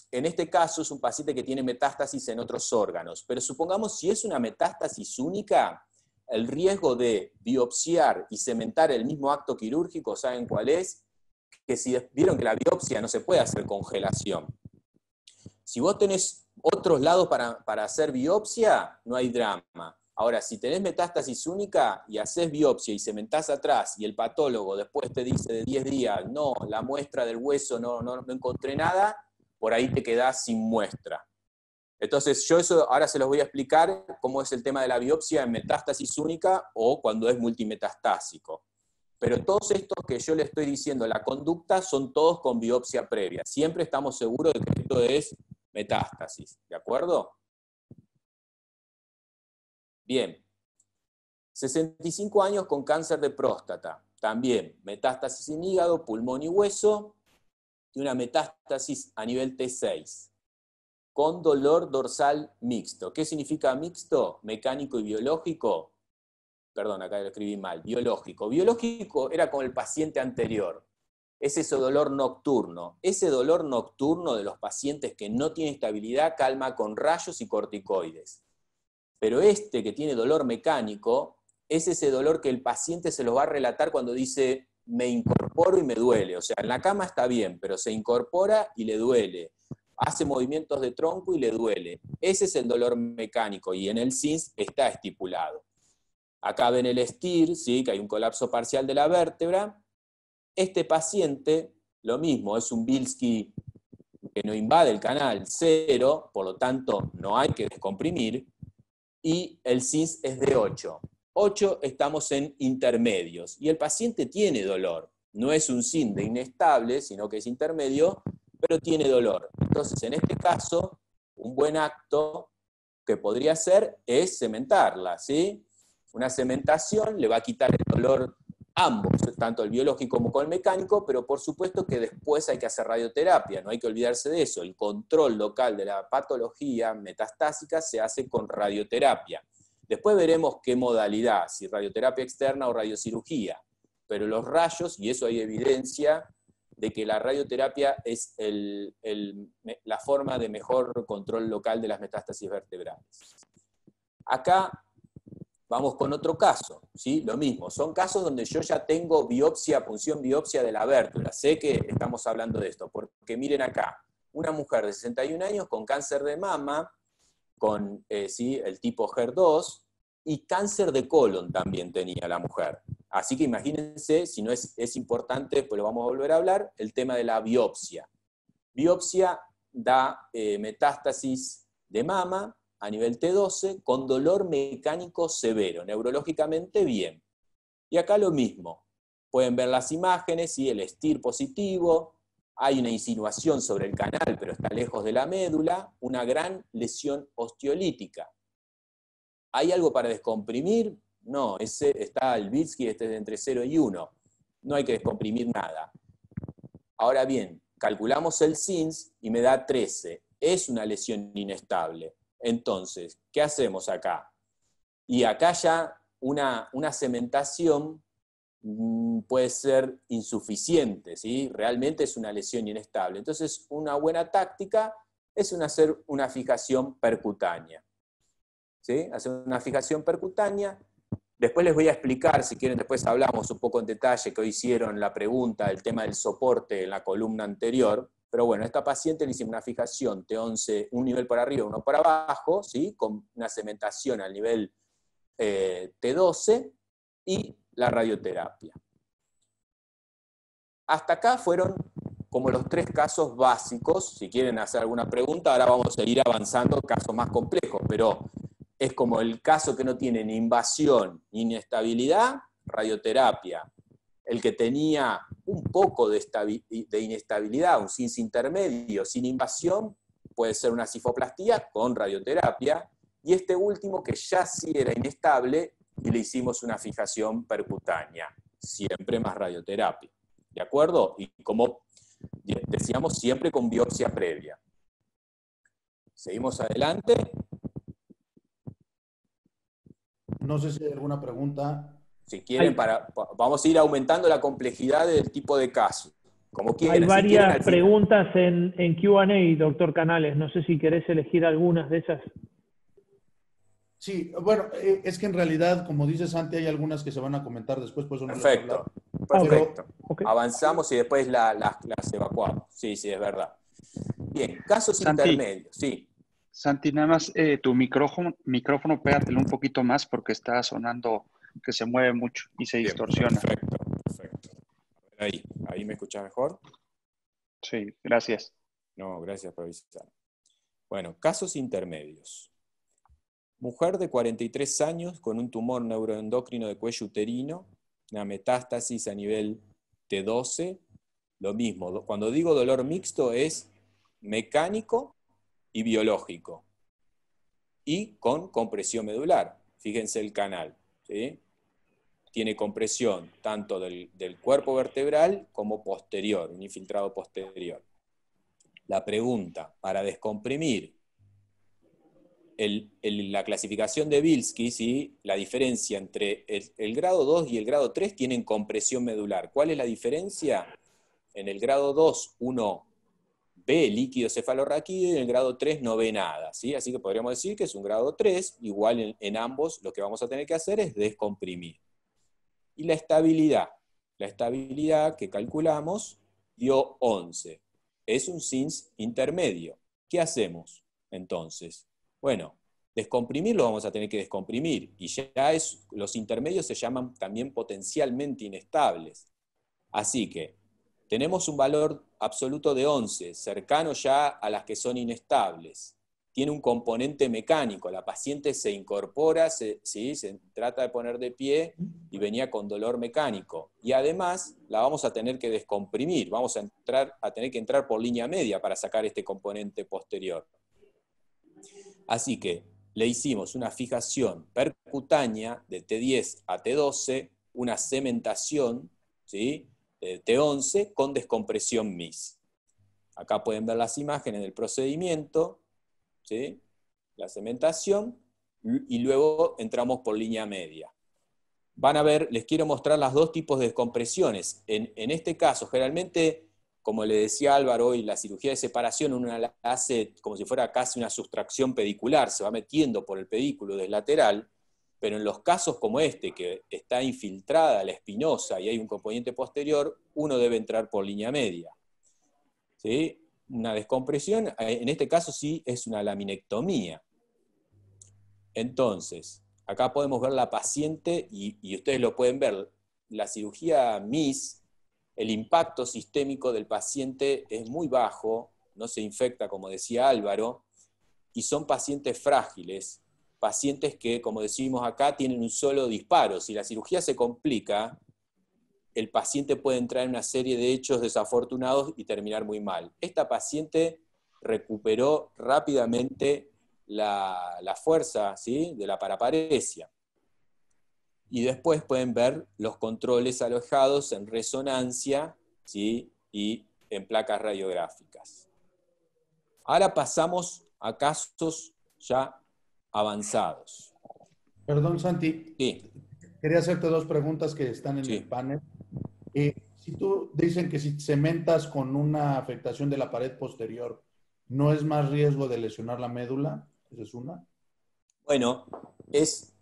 en este caso, es un paciente que tiene metástasis en otros órganos, pero supongamos si es una metástasis única, el riesgo de biopsiar y cementar el mismo acto quirúrgico, ¿saben cuál es? Que si vieron que la biopsia no se puede hacer congelación. Si vos tenés otros lados para hacer biopsia, no hay drama. Ahora, si tenés metástasis única y haces biopsia y cementás atrás y el patólogo después te dice de 10 días, no, la muestra del hueso no encontré nada, por ahí te quedás sin muestra. Entonces, yo eso ahora se los voy a explicar cómo es el tema de la biopsia en metástasis única o cuando es multimetastásico. Pero todos estos que yo le estoy diciendo, la conducta, son todos con biopsia previa. Siempre estamos seguros de que esto es metástasis, ¿de acuerdo? Bien. 65 años con cáncer de próstata. También metástasis en hígado, pulmón y hueso, y una metástasis a nivel T6, con dolor dorsal mixto. ¿Qué significa mixto? Mecánico y biológico. Perdón, acá lo escribí mal. Biológico. Biológico era con el paciente anterior. Es ese dolor nocturno. Ese dolor nocturno de los pacientes que no tienen estabilidad calma con rayos y corticoides. Pero este que tiene dolor mecánico es ese dolor que el paciente se lo va a relatar cuando dice, me incorporo y me duele. O sea, en la cama está bien, pero se incorpora y le duele. Hace movimientos de tronco y le duele. Ese es el dolor mecánico y en el CINS está estipulado. Acá ven el STIR, ¿sí? Que hay un colapso parcial de la vértebra. Este paciente, lo mismo, es un Bilski que no invade el canal 0, por lo tanto no hay que descomprimir, y el CINS es de 8. 8 estamos en intermedios, y el paciente tiene dolor. No es un CIN de inestable, sino que es intermedio, pero tiene dolor. Entonces, en este caso, un buen acto que podría hacer es cementarla, ¿sí? Una cementación le va a quitar el dolor ambos, tanto el biológico como el mecánico, pero por supuesto que después hay que hacer radioterapia, no hay que olvidarse de eso. El control local de la patología metastásica se hace con radioterapia. Después veremos qué modalidad, si radioterapia externa o radiocirugía, pero los rayos, y eso hay evidencia, de que la radioterapia es la forma de mejor control local de las metástasis vertebrales. Acá vamos con otro caso, ¿sí? Lo mismo, son casos donde yo ya tengo biopsia, punción biopsia de la vértebra. Sé que estamos hablando de esto, porque miren acá, una mujer de 61 años con cáncer de mama, con ¿sí? el tipo HER2, y cáncer de colon también tenía la mujer. Así que imagínense, si no es importante, pues lo vamos a volver a hablar, el tema de la biopsia. Biopsia da metástasis de mama a nivel T12 con dolor mecánico severo, neurológicamente bien. Y acá lo mismo, pueden ver las imágenes, ¿sí? El STIR positivo, hay una insinuación sobre el canal, pero está lejos de la médula, una gran lesión osteolítica. ¿Hay algo para descomprimir? No, está el Bilski, este es de entre 0 y 1. No hay que descomprimir nada. Ahora bien, calculamos el CINS y me da 13. Es una lesión inestable. Entonces, ¿qué hacemos acá? Y acá ya una cementación puede ser insuficiente, ¿sí? Realmente es una lesión inestable. Entonces, una buena táctica es hacer una fijación percutánea. ¿Sí? Hacer una fijación percutánea. Después les voy a explicar, si quieren después hablamos un poco en detalle, que hoy hicieron la pregunta, el tema del soporte en la columna anterior, pero bueno, a esta paciente le hicimos una fijación T11, un nivel por arriba, uno por abajo, ¿sí? Con una cementación al nivel T12 y la radioterapia. Hasta acá fueron como los 3 casos básicos. Si quieren hacer alguna pregunta, ahora vamos a ir avanzando casos más complejos, pero es como el caso que no tiene ni invasión ni inestabilidad, radioterapia. El que tenía un poco de inestabilidad, un CINS intermedio, sin invasión, puede ser una cifoplastía con radioterapia. Y este último que ya sí era inestable y le hicimos una fijación percutánea, siempre más radioterapia. ¿De acuerdo? Y como decíamos, siempre con biopsia previa. Seguimos adelante. No sé si hay alguna pregunta. Si quieren, vamos a ir aumentando la complejidad del tipo de caso. Como quieran. Hay varias preguntas en Q&A, doctor Canales. No sé si querés elegir algunas de esas. Sí, bueno, es que en realidad, como dice Santi, hay algunas que se van a comentar después, pues no perfecto, perfecto. Okay. Avanzamos y después las evacuamos. Sí, sí, es verdad. Bien, casos Santi, intermedios, sí. Santi, nada más tu micrófono pégatelo un poquito más porque está sonando que se mueve mucho y se distorsiona. Perfecto, perfecto. A ver ahí me escuchas mejor. Sí, gracias. No, gracias por avisar. Bueno, casos intermedios. Mujer de 43 años con un tumor neuroendocrino de cuello uterino, una metástasis a nivel T12, lo mismo. Cuando digo dolor mixto es mecánico y biológico, y con compresión medular. fíjense el canal, ¿sí? Tiene compresión tanto del cuerpo vertebral como posterior, un infiltrado posterior. La pregunta, para descomprimir la clasificación de Bilski, ¿sí? La diferencia entre el grado 2 y el grado 3 tienen compresión medular. ¿Cuál es la diferencia? En el grado 2 uno ve líquido cefalorraquídeo y en el grado 3 no ve nada, ¿sí? Así que podríamos decir que es un grado 3, igual en ambos lo que vamos a tener que hacer es descomprimir. Y la estabilidad que calculamos dio 11. Es un SINS intermedio. ¿Qué hacemos entonces? Bueno, descomprimir lo vamos a tener que descomprimir, y ya los intermedios se llaman también potencialmente inestables. Así que tenemos un valor absoluto de 11, cercano ya a las que son inestables. Tiene un componente mecánico, la paciente se incorpora, se trata de poner de pie y venía con dolor mecánico. Y además la vamos a tener que descomprimir, vamos a tener que entrar por línea media para sacar este componente posterior. Así que le hicimos una fijación percutánea de T10 a T12, una cementación, ¿sí?, de T11 con descompresión MIS. Acá pueden ver las imágenes del procedimiento, ¿sí?, la cementación, y luego entramos por línea media. Van a ver, les quiero mostrar los dos tipos de descompresiones. En este caso, generalmente, como le decía Álvaro hoy, la cirugía de separación uno la hace como si fuera casi una sustracción pedicular, se va metiendo por el pedículo lateral, pero en los casos como este, que está infiltrada la espinosa y hay un componente posterior, uno debe entrar por línea media. ¿Sí? Una descompresión, en este caso sí es una laminectomía. Entonces, acá podemos ver la paciente, y ustedes lo pueden ver, la cirugía MIS, el impacto sistémico del paciente es muy bajo, no se infecta como decía Álvaro, y son pacientes frágiles, pacientes que, como decimos acá, tienen un solo disparo. Si la cirugía se complica, el paciente puede entrar en una serie de hechos desafortunados y terminar muy mal. Esta paciente recuperó rápidamente la fuerza, ¿sí?, de la paraparesia. Y después pueden ver los controles alojados en resonancia, ¿sí?, y en placas radiográficas. Ahora pasamos a casos ya avanzados. Perdón, Santi. Sí. Quería hacerte dos preguntas que están en el panel. Si tú dicen que si cementas con una afectación de la pared posterior, ¿no es más riesgo de lesionar la médula? ¿Esa es una? Bueno, es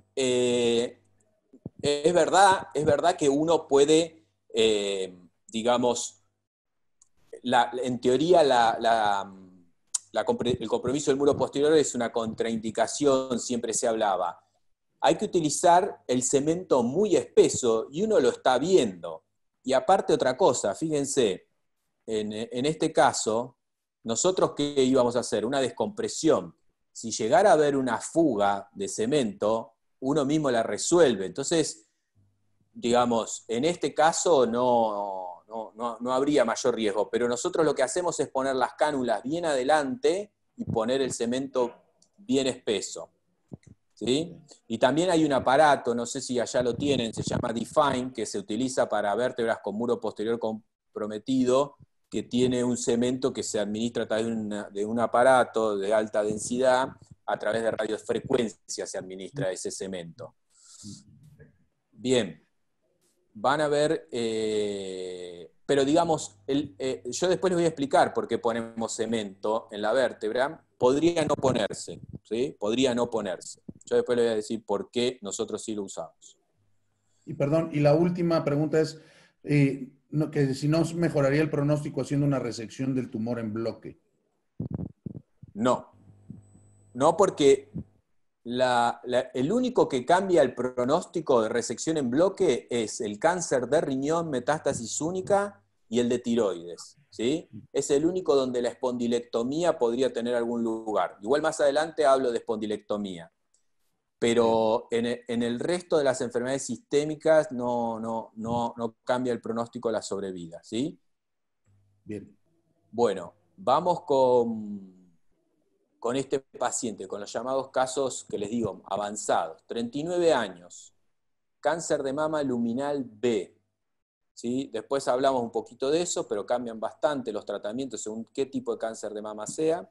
verdad que uno puede, digamos, en teoría el compromiso del muro posterior es una contraindicación, siempre se hablaba. Hay que utilizar el cemento muy espeso y uno lo está viendo. Y aparte otra cosa, fíjense, en este caso, nosotros ¿qué íbamos a hacer? Una descompresión. Si llegara a haber una fuga de cemento, uno mismo la resuelve. Entonces, digamos, en este caso no habría mayor riesgo, pero nosotros lo que hacemos es poner las cánulas bien adelante y poner el cemento bien espeso. ¿Sí? Y también hay un aparato, no sé si allá lo tienen, se llama Define, que se utiliza para vértebras con muro posterior comprometido, que tiene un cemento que se administra a través de un aparato de alta densidad, a través de radiofrecuencia se administra ese cemento. Bien, van a ver, pero digamos, yo después les voy a explicar por qué ponemos cemento en la vértebra. Podría no ponerse, ¿sí? Podría no ponerse. Yo después les voy a decir por qué nosotros sí lo usamos. Y perdón, y la última pregunta es, que si no mejoraría el pronóstico haciendo una resección del tumor en bloque. No, porque el único que cambia el pronóstico de resección en bloque es el cáncer de riñón, metástasis única, y el de tiroides, ¿sí? Es el único donde la espondilectomía podría tener algún lugar. Igual más adelante hablo de espondilectomía. Pero en el resto de las enfermedades sistémicas no cambia el pronóstico de la sobrevida, ¿sí? Bien. Bueno, vamos con con este paciente, con los llamados casos que les digo, avanzados, 39 años, cáncer de mama luminal B, ¿sí? Después hablamos un poquito de eso, pero cambian bastante los tratamientos según qué tipo de cáncer de mama sea.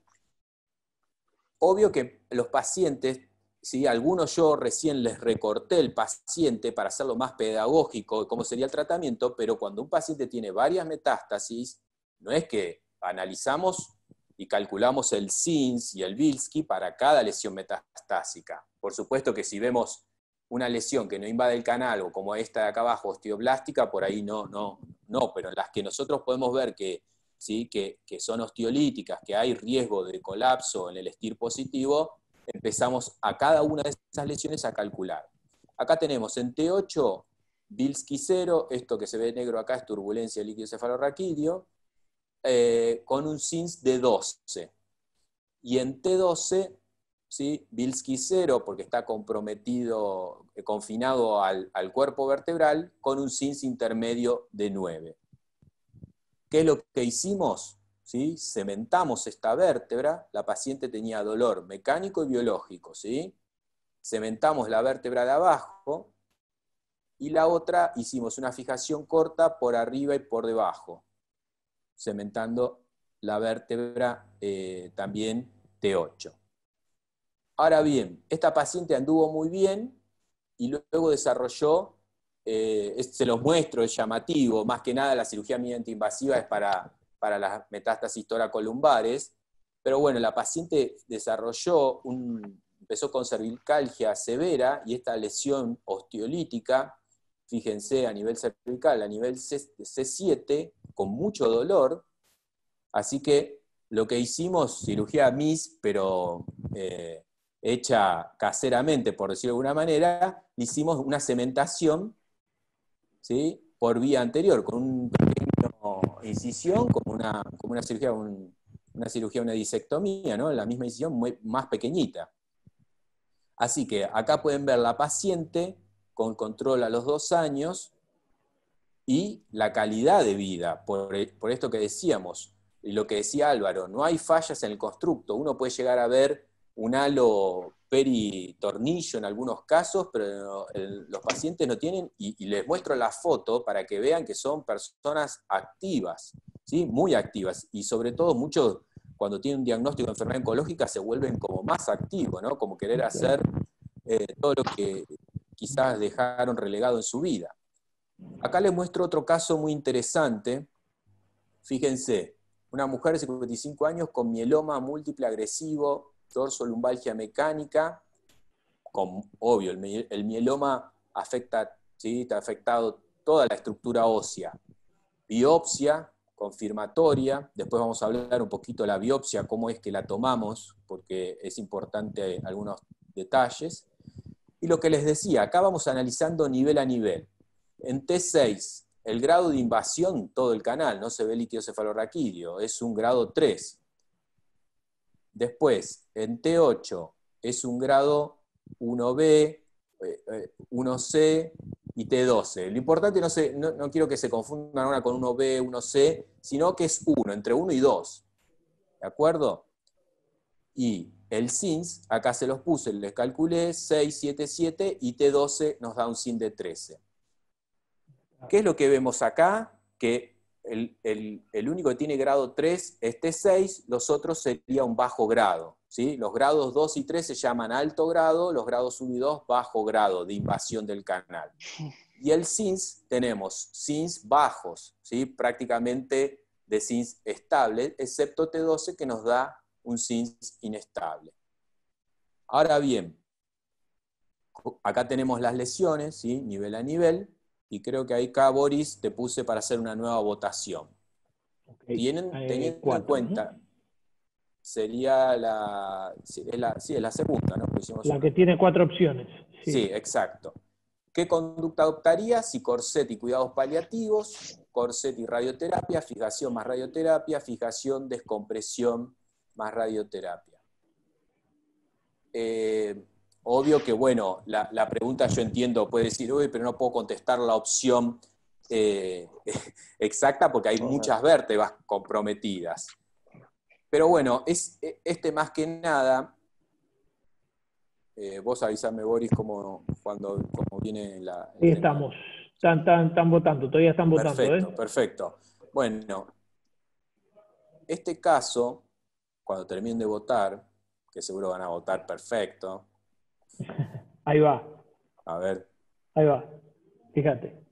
Obvio que los pacientes, ¿sí? Algunos yo recién les recorté el paciente para hacerlo más pedagógico de cómo sería el tratamiento, pero cuando un paciente tiene varias metástasis, no es que analizamos y calculamos el SINS y el Bilski para cada lesión metastásica. Por supuesto que si vemos una lesión que no invade el canal, o como esta de acá abajo, osteoblástica, por ahí no, pero en las que nosotros podemos ver que, ¿sí? que son osteolíticas, que hay riesgo de colapso en el STIR positivo, empezamos a cada una de esas lesiones a calcular. Acá tenemos en T8, Bilski 0, esto que se ve negro acá es turbulencia líquido cefalorraquídeo, con un SINS de 12. Y en T12, ¿sí? Bilski 0, porque está comprometido, confinado al cuerpo vertebral, con un SINS intermedio de 9. ¿Qué es lo que hicimos? ¿Sí? Cementamos esta vértebra, la paciente tenía dolor mecánico y biológico, ¿sí? Cementamos la vértebra de abajo, y la otra hicimos una fijación corta por arriba y por debajo, cementando la vértebra también T8. Ahora bien, esta paciente anduvo muy bien y luego desarrolló, se los muestro, es llamativo, más que nada la cirugía mínimamente invasiva es para las metástasis toracolumbares, pero bueno, la paciente desarrolló empezó con cervicalgia severa y esta lesión osteolítica, fíjense, a nivel cervical, a nivel C7, con mucho dolor, así que lo que hicimos, cirugía MIS, pero hecha caseramente, por decirlo de alguna manera, le hicimos una cementación, ¿sí? Por vía anterior, con un pequeño incisión, como una cirugía, una disectomía, ¿no? La misma incisión más pequeñita. Así que acá pueden ver la paciente con control a los 2 años y la calidad de vida, por esto que decíamos, y lo que decía Álvaro, no hay fallas en el constructo, uno puede llegar a ver un halo peritornillo en algunos casos, pero los pacientes no tienen, y les muestro la foto para que vean que son personas activas, ¿sí? Muy activas, y sobre todo muchos, cuando tienen un diagnóstico de enfermedad oncológica, se vuelven como más activos, ¿no? Como querer hacer todo lo que quizás dejaron relegado en su vida. Acá les muestro otro caso muy interesante. Fíjense, una mujer de 55 años con mieloma múltiple agresivo, dorsolumbalgia mecánica, obvio, el mieloma afecta, ¿sí? Está afectado toda la estructura ósea. Biopsia confirmatoria, después vamos a hablar un poquito de la biopsia, cómo es que la tomamos, porque es importante algunos detalles. Y lo que les decía, acá vamos analizando nivel a nivel. En T6, el grado de invasión, todo el canal, no se ve líquido cefalorraquídeo, es un grado 3. Después, en T8, es un grado 1B, 1C y T12. Lo importante, no quiero que se confundan ahora con 1B, 1C, sino que es 1, entre 1 y 2. ¿De acuerdo? Y el SINS, acá se los puse, les calculé 6, 7, 7 y T12 nos da un SIN de 13. ¿Qué es lo que vemos acá? Que el único que tiene grado 3 es T6, los otros sería un bajo grado, ¿sí? Los grados 2 y 3 se llaman alto grado, los grados 1 y 2 bajo grado de invasión del canal. Y el SINS, tenemos SINS bajos, ¿sí? Prácticamente de SINS estable, excepto T12 que nos da un SINS inestable. Ahora bien, acá tenemos las lesiones, ¿sí? Nivel a nivel, y creo que acá, Boris, te puse para hacer una nueva votación. Okay. Teniendo en cuenta, ¿no? Sería es la segunda, ¿no? La que tiene 4 opciones. Sí, exacto. ¿Qué conducta adoptaría? Si corset y cuidados paliativos, corset y radioterapia, fijación más radioterapia, fijación, descompresión más radioterapia. Obvio que, bueno, la pregunta yo entiendo, puede decir, uy, pero no puedo contestar la opción exacta porque hay muchas vértebras comprometidas. Pero bueno, más que nada, vos avisame, Boris, cómo viene la... Ahí estamos. Están votando, todavía están votando, Perfecto, perfecto. Bueno, este caso, cuando terminen de votar, que seguro van a votar perfecto. Ahí va. A ver. Ahí va. Fíjate.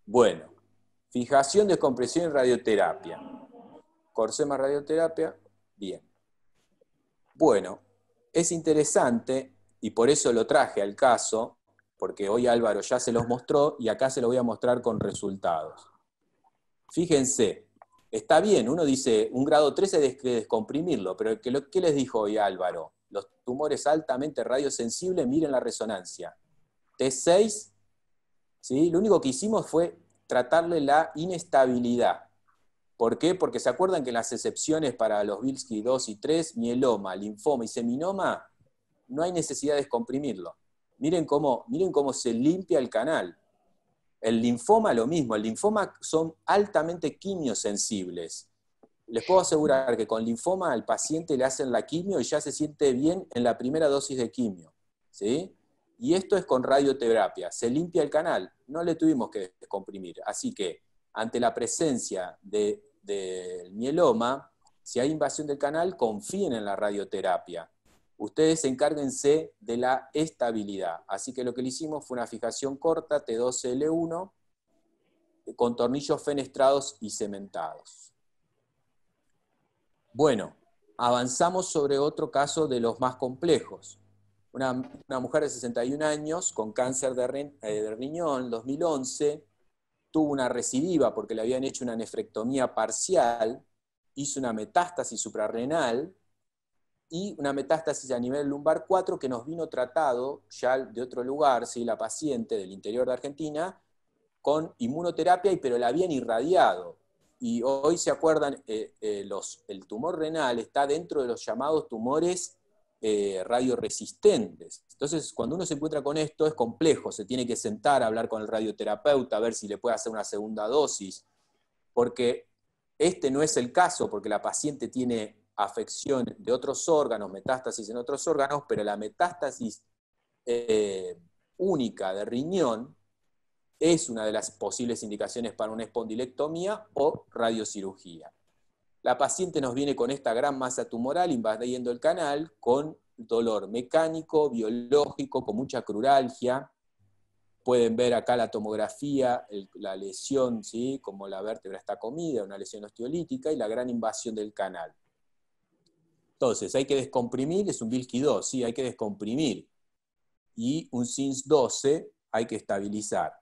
Bueno, fijación, descompresión y radioterapia. Corsé más radioterapia, bien. Bueno, es interesante, y por eso lo traje al caso, porque hoy Álvaro ya se los mostró, y acá se lo voy a mostrar con resultados. Fíjense, está bien, uno dice, un grado 3 hay que descomprimirlo, pero ¿qué les dijo hoy Álvaro? Los tumores altamente radiosensibles, miren la resonancia. T6, ¿sí? Lo único que hicimos fue tratarle la inestabilidad. ¿Por qué? Porque se acuerdan que en las excepciones para los Bilski 2 y 3, mieloma, linfoma y seminoma, no hay necesidad de descomprimirlo. Miren cómo se limpia el canal. El linfoma lo mismo, el linfoma son altamente quimiosensibles. Les puedo asegurar que con linfoma al paciente le hacen la quimio y ya se siente bien en la primera dosis de quimio, ¿sí? Y esto es con radioterapia, se limpia el canal, no le tuvimos que descomprimir. Así que, ante la presencia del mieloma, si hay invasión del canal, confíen en la radioterapia. Ustedes encárguense de la estabilidad. Así que lo que le hicimos fue una fijación corta, T12L1, con tornillos fenestrados y cementados. Bueno, avanzamos sobre otro caso de los más complejos. Una mujer de 61 años con cáncer de riñón, 2011, tuvo una recidiva porque le habían hecho una nefrectomía parcial, hizo una metástasis suprarrenal y una metástasis a nivel lumbar 4 que nos vino tratado ya de otro lugar, ¿sí? La paciente del interior de Argentina, con inmunoterapia, pero la habían irradiado. Y hoy se acuerdan, el tumor renal está dentro de los llamados tumores radioresistentes. Entonces, cuando uno se encuentra con esto, es complejo, se tiene que sentar a hablar con el radioterapeuta, a ver si le puede hacer una segunda dosis, porque este no es el caso, porque la paciente tiene afección de otros órganos, metástasis en otros órganos, pero la metástasis única de riñón es una de las posibles indicaciones para una espondilectomía o radiocirugía. La paciente nos viene con esta gran masa tumoral invadiendo el canal, con dolor mecánico, biológico, con mucha cruralgia. Pueden ver acá la tomografía, la lesión, ¿sí? Como la vértebra está comida, una lesión osteolítica, y la gran invasión del canal. Entonces, hay que descomprimir, es un Bilski 2, sí, hay que descomprimir. Y un SINS 12 hay que estabilizar.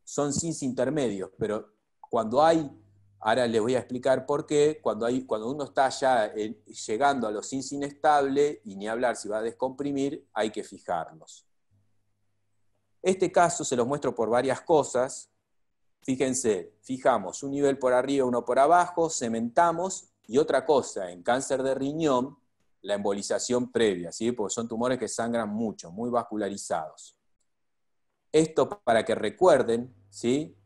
Son SINS intermedios, pero cuando hay, ahora les voy a explicar por qué, cuando uno está ya llegando a los SINS inestables, y ni hablar si va a descomprimir, hay que fijarlos. Este caso se los muestro por varias cosas. Fíjense, fijamos un nivel por arriba, uno por abajo, cementamos, y otra cosa, en cáncer de riñón, la embolización previa, ¿sí? Porque son tumores que sangran mucho, muy vascularizados. Esto para que recuerden, ¿sí?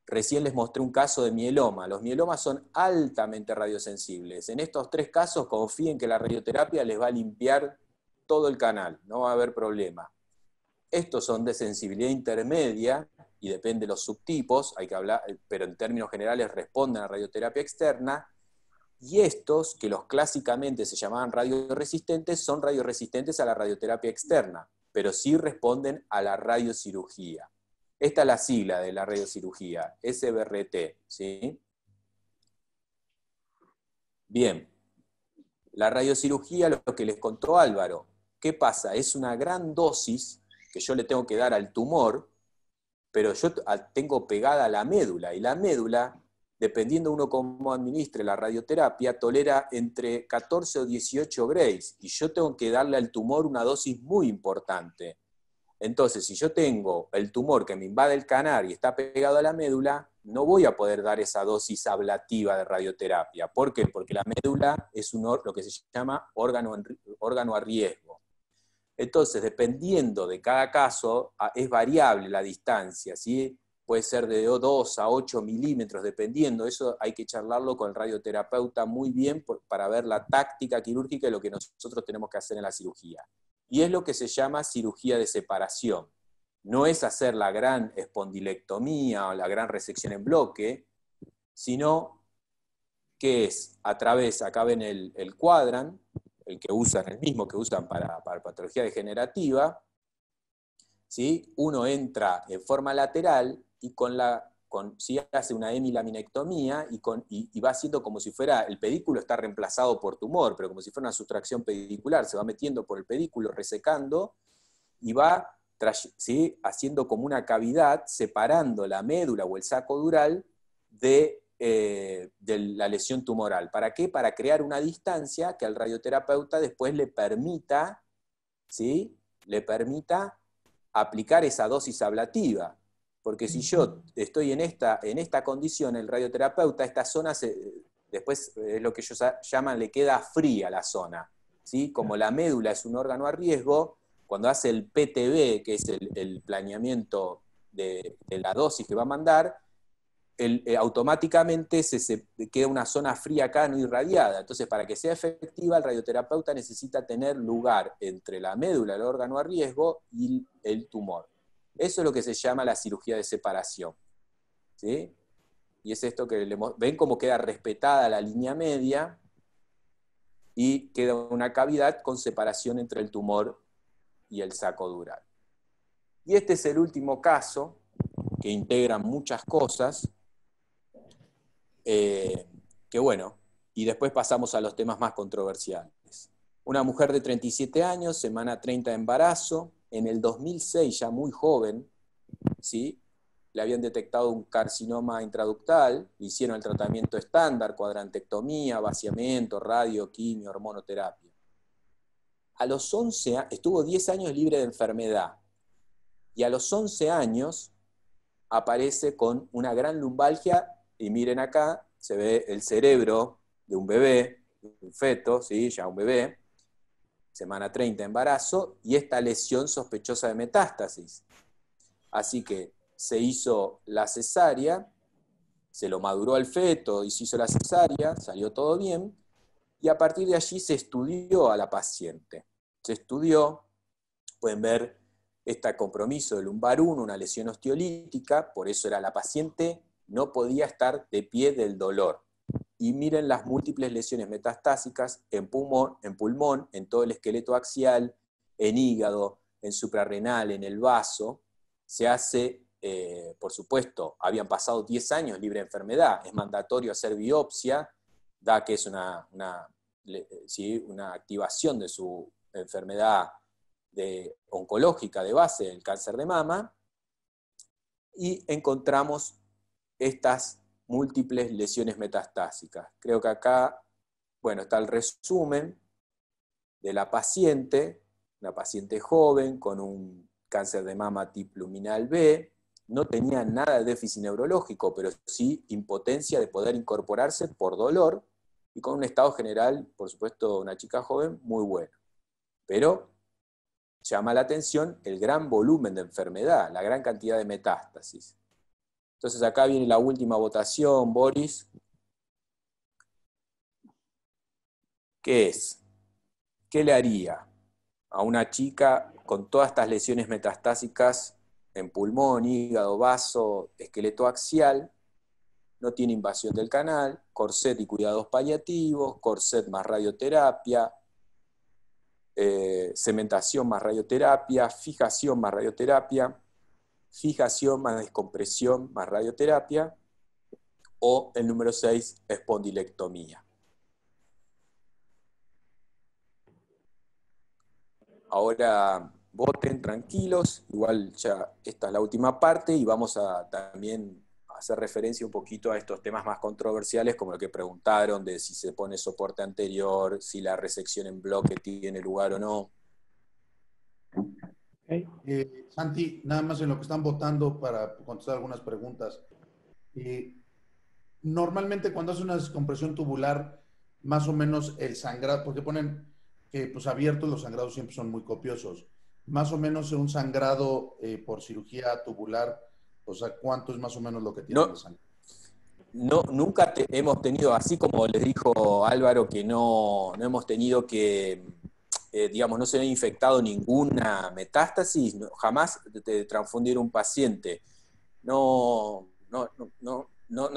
Recién les mostré un caso de mieloma. Los mielomas son altamente radiosensibles. En estos 3 casos confíen que la radioterapia les va a limpiar todo el canal, no va a haber problema. Estos son de sensibilidad intermedia, y depende de los subtipos, hay que hablar, pero en términos generales responden a radioterapia externa, y estos, que los clásicamente se llamaban radioresistentes, son radioresistentes a la radioterapia externa, pero sí responden a la radiocirugía. Esta es la sigla de la radiocirugía, SBRT, ¿sí? Bien, la radiocirugía, lo que les contó Álvaro, ¿qué pasa? Es una gran dosis que yo le tengo que dar al tumor, pero yo tengo pegada la médula, y la médula, dependiendo uno cómo administre la radioterapia, tolera entre 14 o 18 grays, y yo tengo que darle al tumor una dosis muy importante. Entonces, si yo tengo el tumor que me invade el canal y está pegado a la médula, no voy a poder dar esa dosis ablativa de radioterapia. ¿Por qué? Porque la médula es lo que se llama órgano a riesgo. Entonces, dependiendo de cada caso, es variable la distancia, ¿sí? puede ser de 2 a 8 milímetros, dependiendo. Eso hay que charlarlo con el radioterapeuta muy bien para ver la táctica quirúrgica y lo que nosotros tenemos que hacer en la cirugía. Y es lo que se llama cirugía de separación. No es hacer la gran espondilectomía o la gran resección en bloque, sino que es a través, acá ven el Quadrant, el mismo que usan para patología degenerativa, ¿sí? Uno entra en forma lateral y sí hace una hemilaminectomía y va haciendo como si fuera, el pedículo está reemplazado por tumor, pero como si fuera una sustracción pedicular, se va metiendo por el pedículo, resecando, y va, ¿sí?, haciendo como una cavidad, separando la médula o el saco dural de la lesión tumoral. ¿Para qué? Para crear una distancia que al radioterapeuta después le permita, ¿sí?, le permita aplicar esa dosis ablativa. Porque si yo estoy en esta condición, el radioterapeuta, esta zona, después es lo que ellos llaman, le queda fría la zona, ¿sí? Como la médula es un órgano a riesgo, cuando hace el PTB, que es el planeamiento de la dosis que va a mandar, automáticamente se queda una zona fría acá, no irradiada. Entonces, para que sea efectiva, el radioterapeuta necesita tener lugar entre la médula, el órgano a riesgo, y el tumor. Eso es lo que se llama la cirugía de separación, ¿sí? Y es esto que ven cómo queda respetada la línea media y queda una cavidad con separación entre el tumor y el saco dural. Y este es el último caso, que integra muchas cosas, que bueno, y después pasamos a los temas más controversiales. Una mujer de 37 años, semana 30 de embarazo, en el 2006, ya muy joven, ¿sí?, le habían detectado un carcinoma intraductal, le hicieron el tratamiento estándar, cuadrantectomía, vaciamiento, radio, quimio, hormonoterapia. A los 11 años, estuvo 10 años libre de enfermedad, y a los 11 años aparece con una gran lumbalgia, y miren acá, se ve el cerebro de un bebé, un feto, ¿sí?, ya un bebé, semana 30 de embarazo, y esta lesión sospechosa de metástasis. Así que se hizo la cesárea, se lo maduró al feto y se hizo la cesárea, salió todo bien, y a partir de allí se estudió a la paciente. Se estudió, pueden ver este compromiso del lumbar 1, una lesión osteolítica, por eso la paciente no podía estar de pie del dolor. Y miren las múltiples lesiones metastásicas en pulmón, en todo el esqueleto axial, en hígado, en suprarrenal, en el vaso. Se hace, por supuesto, habían pasado 10 años libre de enfermedad, es mandatorio hacer biopsia, da que es una activación de su enfermedad oncológica de base, el cáncer de mama, y encontramos estas múltiples lesiones metastásicas. Creo que acá, bueno, está el resumen de la paciente, una paciente joven con un cáncer de mama tipo luminal B, no tenía nada de déficit neurológico, pero sí impotencia de poder incorporarse por dolor, y con un estado general, por supuesto, una chica joven muy bueno. Pero llama la atención el gran volumen de enfermedad, la gran cantidad de metástasis. Entonces acá viene la última votación, Boris. ¿Qué es? ¿Qué le haría a una chica con todas estas lesiones metastásicas en pulmón, hígado, vaso, esqueleto axial? No tiene invasión del canal, corset y cuidados paliativos, corset más radioterapia, cementación más radioterapia, fijación más radioterapia, fijación más descompresión más radioterapia, o el número 6, espondilectomía. Ahora voten tranquilos, igual ya esta es la última parte, y vamos a también hacer referencia un poquito a estos temas más controversiales, como lo que preguntaron de si se pone soporte anterior, si la resección en bloque tiene lugar o no. Okay. Santi, nada más en lo que están votando para contestar algunas preguntas. Normalmente cuando hace una descompresión tubular, más o menos el sangrado, porque ponen que pues abiertos los sangrados siempre son muy copiosos, más o menos un sangrado por cirugía tubular O sea, ¿cuánto es más o menos lo que tienen de sangre? No, nunca hemos tenido, así como les dijo Álvaro, que no hemos tenido que, digamos, no se ha infectado ninguna metástasis, jamás de transfundir un paciente. No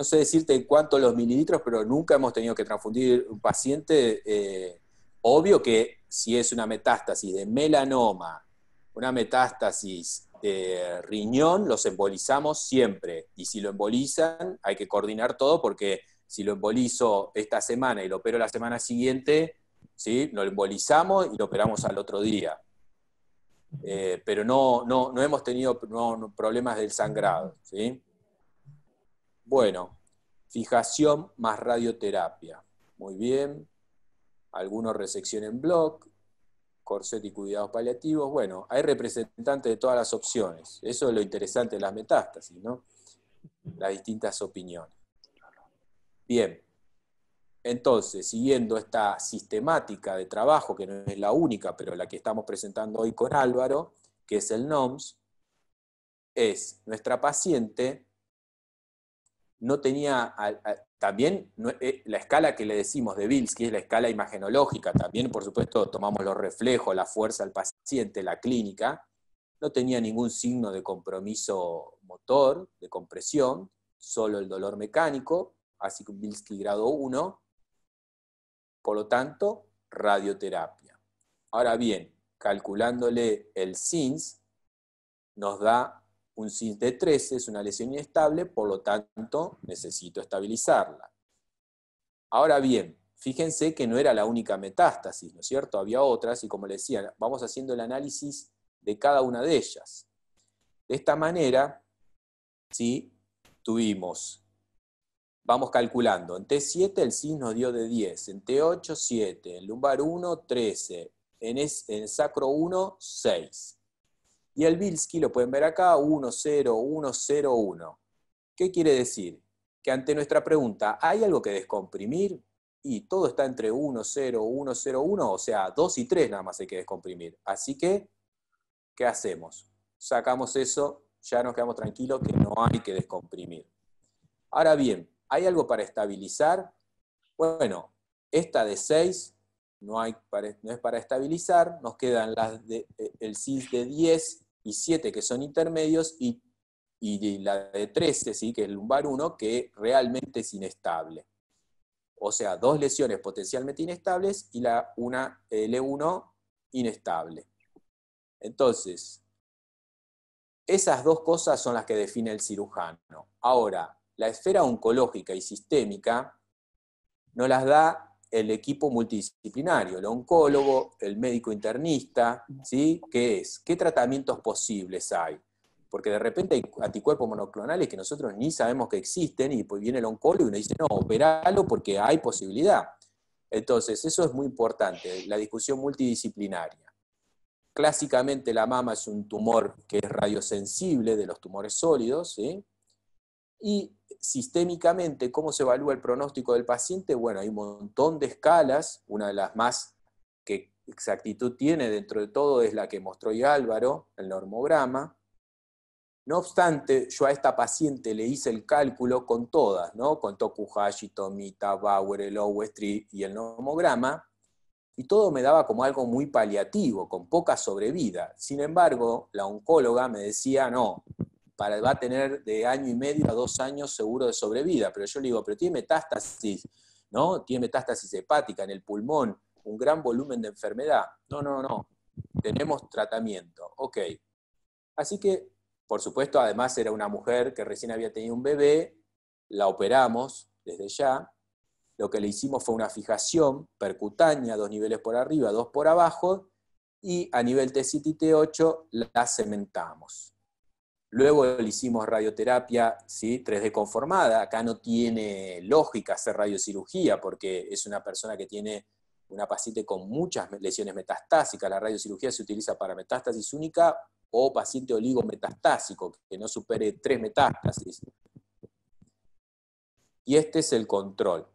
sé decirte cuántos los mililitros, pero nunca hemos tenido que transfundir un paciente. Obvio que si es una metástasis de melanoma, una metástasis de riñón, los embolizamos siempre. Y si lo embolizan, hay que coordinar todo, porque si lo embolizo esta semana y lo opero la semana siguiente, ¿sí? Lo embolizamos y lo operamos al otro día. Pero no hemos tenido problemas del sangrado, ¿sí? Bueno, fijación más radioterapia. Muy bien. Algunos resección en bloc, corset y cuidados paliativos. Bueno, hay representantes de todas las opciones. Eso es lo interesante de las metástasis, ¿no? Las distintas opiniones. Bien. Entonces, siguiendo esta sistemática de trabajo, que no es la única, pero la que estamos presentando hoy con Álvaro, que es el NOMS, es nuestra paciente no tenía, también la escala que le decimos de Bilski es la escala imagenológica, también por supuesto tomamos los reflejos, la fuerza del paciente, la clínica, no tenía ningún signo de compromiso motor, de compresión, solo el dolor mecánico, así que Bilski grado 1, por lo tanto, radioterapia. Ahora bien, calculándole el SINS, nos da un SINS de 13, es una lesión inestable, por lo tanto, necesito estabilizarla. Ahora bien, fíjense que no era la única metástasis, ¿no es cierto? Había otras, y como les decía, vamos haciendo el análisis de cada una de ellas. De esta manera, ¿sí? Vamos calculando, en T7 el SINS nos dio de 10, en T8 7, en lumbar 1 13, en sacro 1 6. Y el Bilski lo pueden ver acá, 1, 0, 1, 0, 1. ¿Qué quiere decir? Que ante nuestra pregunta, ¿hay algo que descomprimir? Y todo está entre 1, 0, 1, 0, 1, o sea, 2 y 3 nada más hay que descomprimir. Así que, ¿qué hacemos? Sacamos eso, ya nos quedamos tranquilos que no hay que descomprimir. Ahora bien, ¿hay algo para estabilizar? Bueno, esta de 6 no es para estabilizar, nos quedan el SINS de 10 y 7 que son intermedios y la de 13, ¿sí? Que es el lumbar 1, que realmente es inestable. O sea, 2 lesiones potencialmente inestables y una L1 inestable. Entonces, esas dos cosas son las que define el cirujano. Ahora, la esfera oncológica y sistémica nos las da el equipo multidisciplinario, el oncólogo, el médico internista, ¿sí? ¿Qué es? ¿Qué tratamientos posibles hay? Porque de repente hay anticuerpos monoclonales que nosotros ni sabemos que existen y pues viene el oncólogo y nos dice, no, operalo porque hay posibilidad. Entonces, eso es muy importante, la discusión multidisciplinaria. Clásicamente la mama es un tumor que es radiosensible de los tumores sólidos, ¿sí? Y sistémicamente, ¿cómo se evalúa el pronóstico del paciente? Bueno, hay un montón de escalas, una de las más que exactitud tiene dentro de todo es la que mostró hoy Álvaro, el normograma. No obstante, yo a esta paciente le hice el cálculo con todas, ¿no? Con Tokuhashi, Tomita, Bauer, el Owestri y el normograma, y todo me daba como algo muy paliativo, con poca sobrevida. Sin embargo, la oncóloga me decía, no, va a tener de 1 año y medio a 2 años seguro de sobrevida. Pero yo le digo, pero tiene metástasis, ¿no? Tiene metástasis hepática en el pulmón, un gran volumen de enfermedad. No, tenemos tratamiento. Ok. Así que, por supuesto, además era una mujer que recién había tenido un bebé, la operamos desde ya. Lo que le hicimos fue una fijación percutánea, 2 niveles por arriba, 2 por abajo, y a nivel T7 y T8 la cementamos. Luego le hicimos radioterapia, ¿sí? 3D conformada. Acá no tiene lógica hacer radiocirugía porque es una persona que tiene una paciente con muchas lesiones metastásicas. La radiocirugía se utiliza para metástasis única o paciente oligometastásico, que no supere 3 metástasis. Y este es el control,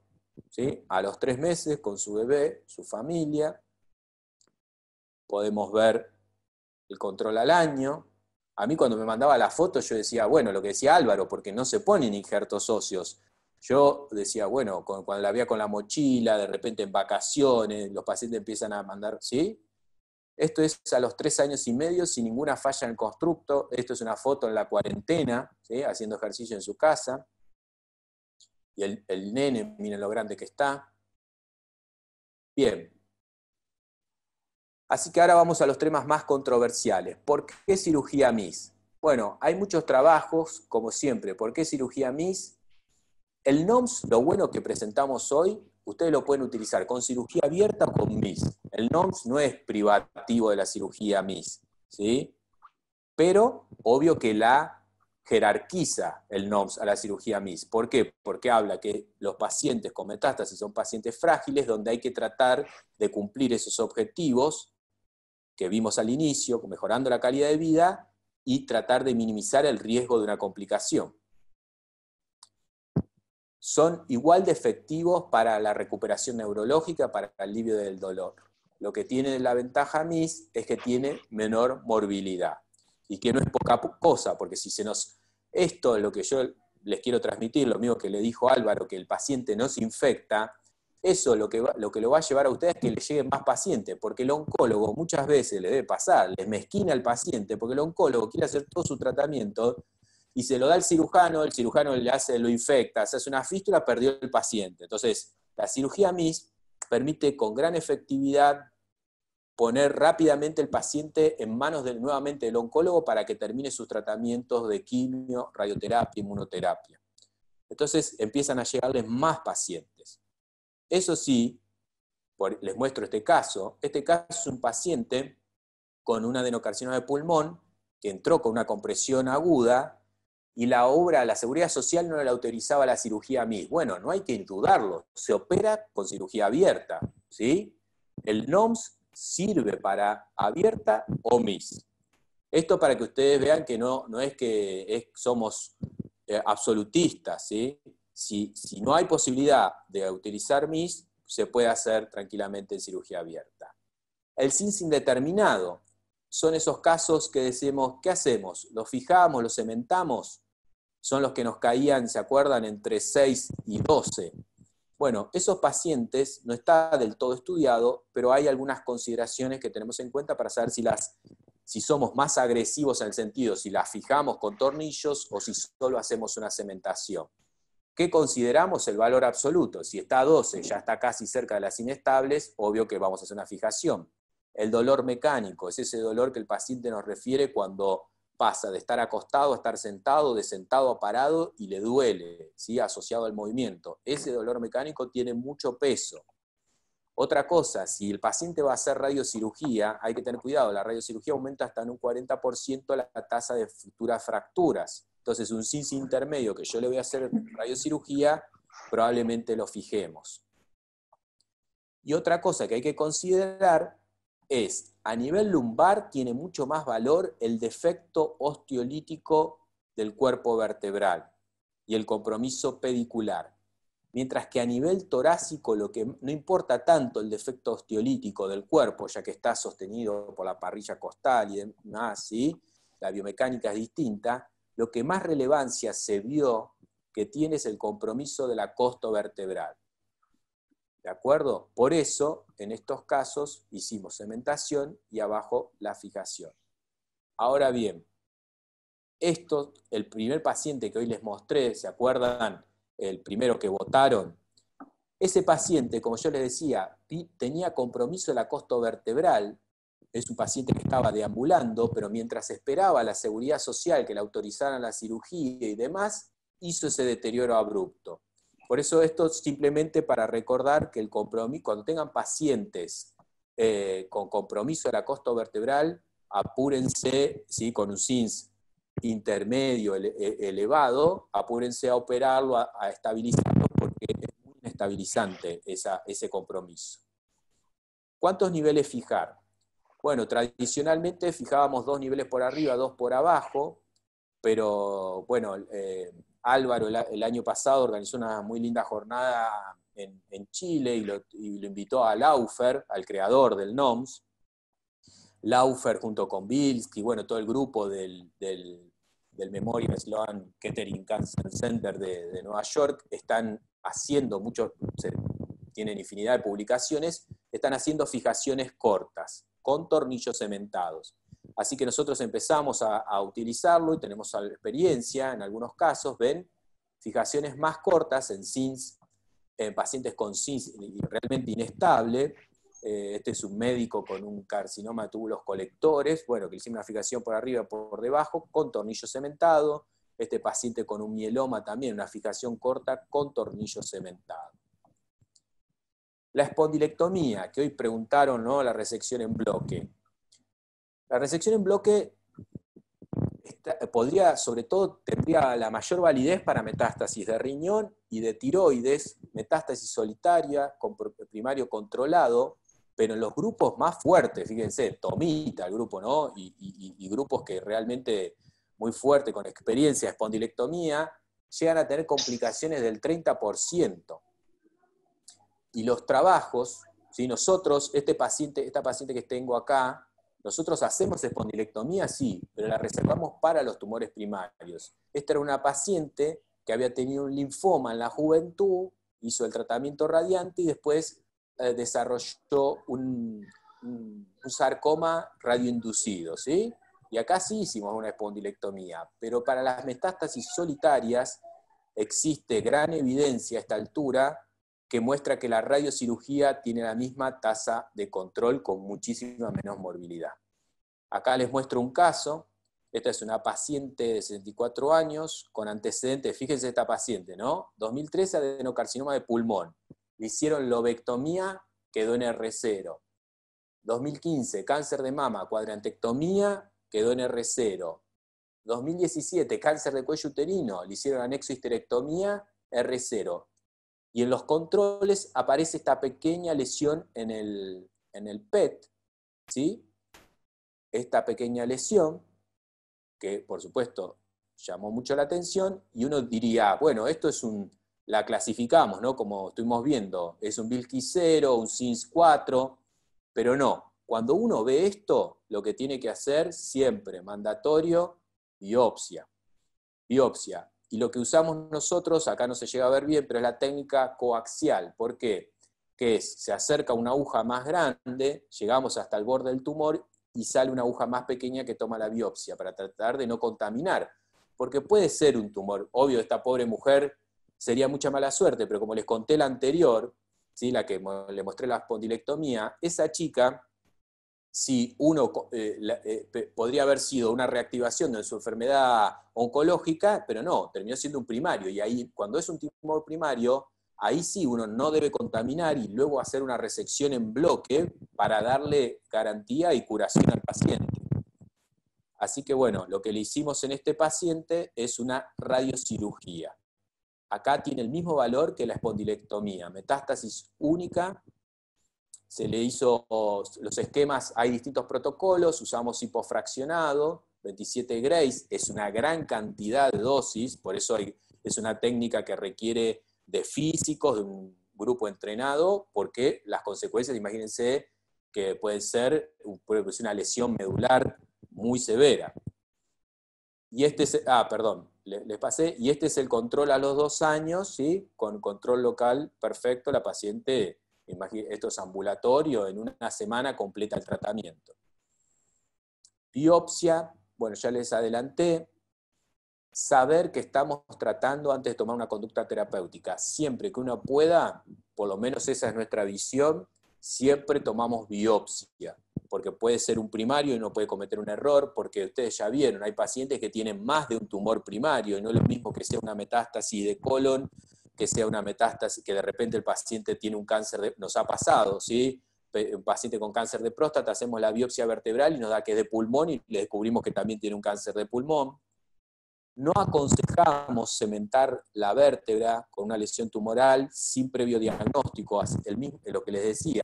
¿sí? A los 3 meses, con su bebé, su familia, podemos ver el control al año. A mí cuando me mandaba la foto yo decía, bueno, lo que decía Álvaro, porque no se ponen injertos óseos. Yo decía, bueno, cuando la veía con la mochila, de repente en vacaciones, los pacientes empiezan a mandar, ¿sí? Esto es a los 3 años y medio, sin ninguna falla en el constructo. Esto es una foto en la cuarentena, ¿sí? Haciendo ejercicio en su casa. Y el nene, miren lo grande que está. Bien. Así que ahora vamos a los temas más controversiales. ¿Por qué cirugía MIS? Bueno, hay muchos trabajos, como siempre. ¿Por qué cirugía MIS? El NOMS, lo bueno que presentamos hoy, ustedes lo pueden utilizar con cirugía abierta o con MIS. El NOMS no es privativo de la cirugía MIS, ¿sí? Pero obvio que la jerarquiza el NOMS a la cirugía MIS. ¿Por qué? Porque habla que los pacientes con metástasis son pacientes frágiles donde hay que tratar de cumplir esos objetivos que vimos al inicio, mejorando la calidad de vida y tratar de minimizar el riesgo de una complicación. Son igual de efectivos para la recuperación neurológica, para el alivio del dolor. Lo que tiene la ventaja MIS es que tiene menor morbilidad. Y que no es poca cosa, porque si se nos... Esto es lo que yo les quiero transmitir, lo mismo que le dijo Álvaro, que el paciente no se infecta, eso lo que lo va a llevar a ustedes es que le lleguen más pacientes, porque el oncólogo muchas veces le debe pasar, les mezquina al paciente, porque el oncólogo quiere hacer todo su tratamiento, y se lo da al cirujano, el cirujano lo infecta, se hace una fístula, perdió el paciente. Entonces, la cirugía MIS permite con gran efectividad poner rápidamente el paciente en manos nuevamente del oncólogo para que termine sus tratamientos de quimio, radioterapia, inmunoterapia. Entonces empiezan a llegarles más pacientes. Eso sí, les muestro este caso. Este caso es un paciente con un adenocarcinoma de pulmón que entró con una compresión aguda y la Seguridad Social no le autorizaba la cirugía MIS. Bueno, no hay que dudarlo, se opera con cirugía abierta, ¿sí? El NOMS sirve para abierta o MIS. Esto para que ustedes vean que no es que somos absolutistas, ¿sí? Si no hay posibilidad de utilizar MIS, se puede hacer tranquilamente en cirugía abierta. El CINS indeterminado son esos casos que decimos, ¿qué hacemos? ¿Los fijamos, los cementamos? Son los que nos caían, ¿se acuerdan?, entre 6 y 12. Bueno, esos pacientes no está del todo estudiado, pero hay algunas consideraciones que tenemos en cuenta para saber si somos más agresivos en el sentido, si las fijamos con tornillos o si solo hacemos una cementación. ¿Qué consideramos? El valor absoluto. Si está a 12, ya está casi cerca de las inestables, obvio que vamos a hacer una fijación. El dolor mecánico es ese dolor que el paciente nos refiere cuando pasa de estar acostado a estar sentado, de sentado a parado y le duele, ¿sí? Asociado al movimiento. Ese dolor mecánico tiene mucho peso. Otra cosa, si el paciente va a hacer radiocirugía, hay que tener cuidado, la radiocirugía aumenta hasta en un 40% la tasa de futuras fracturas. Entonces un CINS intermedio que yo le voy a hacer radiocirugía, probablemente lo fijemos. Y otra cosa que hay que considerar es, a nivel lumbar tiene mucho más valor el defecto osteolítico del cuerpo vertebral y el compromiso pedicular. Mientras que a nivel torácico lo que no importa tanto el defecto osteolítico del cuerpo, ya que está sostenido por la parrilla costal y demás, ¿sí? La biomecánica es distinta, lo que más relevancia se vio que tiene es el compromiso de la costo vertebral. ¿De acuerdo? Por eso, en estos casos, hicimos cementación y abajo la fijación. Ahora bien, el primer paciente que hoy les mostré, ¿se acuerdan? El primero que votaron. Ese paciente, como yo les decía, tenía compromiso de la costo vertebral. Es un paciente que estaba deambulando, pero mientras esperaba la Seguridad Social que le autorizaran la cirugía y demás, hizo ese deterioro abrupto. Por eso esto es simplemente para recordar que el compromiso, cuando tengan pacientes con compromiso de la costo vertebral, apúrense, ¿sí? Con un CINS intermedio elevado, apúrense a operarlo, a estabilizarlo, porque es muy inestabilizante ese compromiso. ¿Cuántos niveles fijar? Bueno, tradicionalmente fijábamos 2 niveles por arriba, 2 por abajo, pero bueno, Álvaro el año pasado organizó una muy linda jornada en Chile y lo invitó a Laufer, al creador del NOMS. Laufer junto con Bilski, bueno, todo el grupo del Memorial Sloan Kettering Cancer Center de Nueva York, están haciendo tienen infinidad de publicaciones, están haciendo fijaciones cortas, con tornillos cementados. Así que nosotros empezamos a utilizarlo y tenemos experiencia en algunos casos, ven, fijaciones más cortas en SINS, en pacientes con SINS realmente inestable. Este es un médico con un carcinoma de túbulos colectores, bueno, que le hicimos una fijación por arriba y por debajo, con tornillo cementado. Este paciente con un mieloma también, una fijación corta con tornillo cementado. La espondilectomía, que hoy preguntaron, ¿no? La resección en bloque. La resección en bloque podría, sobre todo, tendría la mayor validez para metástasis de riñón y de tiroides, metástasis solitaria, con primario controlado, pero en los grupos más fuertes, fíjense, Tomita, el grupo, ¿no? Y grupos que realmente muy fuertes, con experiencia de espondilectomía, llegan a tener complicaciones del 30%. Y los trabajos, ¿sí? Nosotros, esta paciente que tengo acá, nosotros hacemos espondilectomía, sí, pero la reservamos para los tumores primarios. Esta era una paciente que había tenido un linfoma en la juventud, hizo el tratamiento radiante y después desarrolló un sarcoma radioinducido, ¿sí? Y acá sí hicimos una espondilectomía, pero para las metástasis solitarias existe gran evidencia a esta altura que muestra que la radiocirugía tiene la misma tasa de control con muchísima menos morbilidad. Acá les muestro un caso. Esta es una paciente de 64 años con antecedentes, fíjense esta paciente, ¿no? 2013 adenocarcinoma de pulmón. Le hicieron lobectomía, quedó en R0. 2015, cáncer de mama, cuadrantectomía, quedó en R0. 2017, cáncer de cuello uterino, le hicieron anexohisterectomía, R0. Y en los controles aparece esta pequeña lesión en el PET, ¿sí? Esta pequeña lesión, que por supuesto llamó mucho la atención, y uno diría, bueno, esto es la clasificamos, ¿no? Como estuvimos viendo, es un Bilski 0, un SINS 4, pero no. Cuando uno ve esto, lo que tiene que hacer siempre, mandatorio, biopsia. Biopsia. Y lo que usamos nosotros, acá no se llega a ver bien, pero es la técnica coaxial. ¿Por qué? Que es, se acerca una aguja más grande, llegamos hasta el borde del tumor y sale una aguja más pequeña que toma la biopsia para tratar de no contaminar. Porque puede ser un tumor. Obvio, esta pobre mujer sería mucha mala suerte, pero como les conté la anterior, ¿sí? La que le mostré la espondilectomía, esa chica, si uno podría haber sido una reactivación de su enfermedad oncológica, pero no, terminó siendo un primario, y ahí, cuando es un tumor primario, ahí sí uno no debe contaminar y luego hacer una resección en bloque para darle garantía y curación al paciente. Así que bueno, lo que le hicimos en este paciente es una radiocirugía. Acá tiene el mismo valor que la espondilectomía, metástasis única. Se le hizo los esquemas, hay distintos protocolos, usamos hipofraccionado, 27 Grays, es una gran cantidad de dosis, por eso es una técnica que requiere de físicos, de un grupo entrenado, porque las consecuencias, imagínense, que puede ser una lesión medular muy severa. Y este es, les pasé, y este es el control a los 2 años, ¿sí? Con control local perfecto, la paciente, esto es ambulatorio, en una semana completa el tratamiento. Biopsia, bueno, ya les adelanté. Saber que estamos tratando antes de tomar una conducta terapéutica. Siempre que uno pueda, por lo menos esa es nuestra visión, siempre tomamos biopsia, porque puede ser un primario y uno puede cometer un error, porque ustedes ya vieron, hay pacientes que tienen más de un tumor primario, y no es lo mismo que sea una metástasis de colon, que sea una metástasis, que de repente el paciente tiene un cáncer, nos ha pasado, ¿sí? Un paciente con cáncer de próstata, hacemos la biopsia vertebral y nos da que es de pulmón y le descubrimos que también tiene un cáncer de pulmón. No aconsejamos cementar la vértebra con una lesión tumoral sin previo diagnóstico, lo que les decía.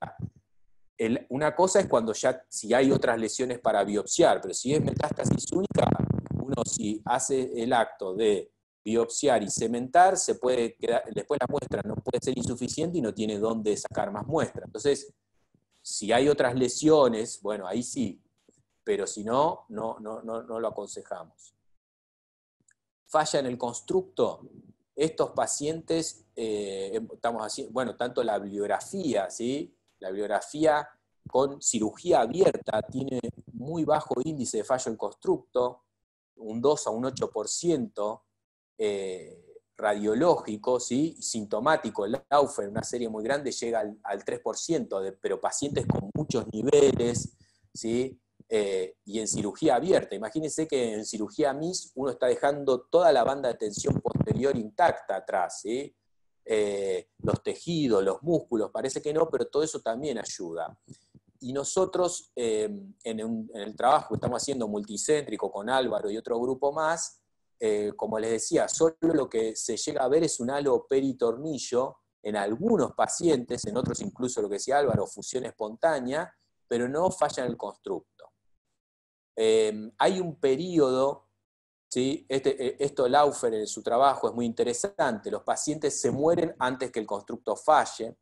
Una cosa es cuando si hay otras lesiones para biopsiar, pero si es metástasis única, uno si hace el acto de biopsiar y cementar, se puede quedar, después la muestra no puede ser insuficiente y no tiene dónde sacar más muestra. Entonces, si hay otras lesiones, bueno, ahí sí. pero si no, no lo aconsejamos. Falla en el constructo. Estos pacientes, estamos haciendo, bueno, tanto la bibliografía, ¿sí? La bibliografía con cirugía abierta tiene muy bajo índice de fallo en constructo, un 2 a un 8%, radiológico, ¿sí? Sintomático, el Laufer, una serie muy grande, llega al 3%, pero pacientes con muchos niveles, ¿sí? Y en cirugía abierta. Imagínense que en cirugía MIS uno está dejando toda la banda de tensión posterior intacta atrás, ¿sí? Los tejidos, los músculos, parece que no, pero todo eso también ayuda. Y nosotros, en el trabajo que estamos haciendo multicéntrico con Álvaro y otro grupo más, como les decía, solo lo que se llega a ver es un halo peritornillo en algunos pacientes, en otros incluso lo que decía Álvaro, fusión espontánea, pero no falla en el constructo. Hay un periodo, ¿sí? Esto Laufer en su trabajo es muy interesante, los pacientes se mueren antes que el constructo falle,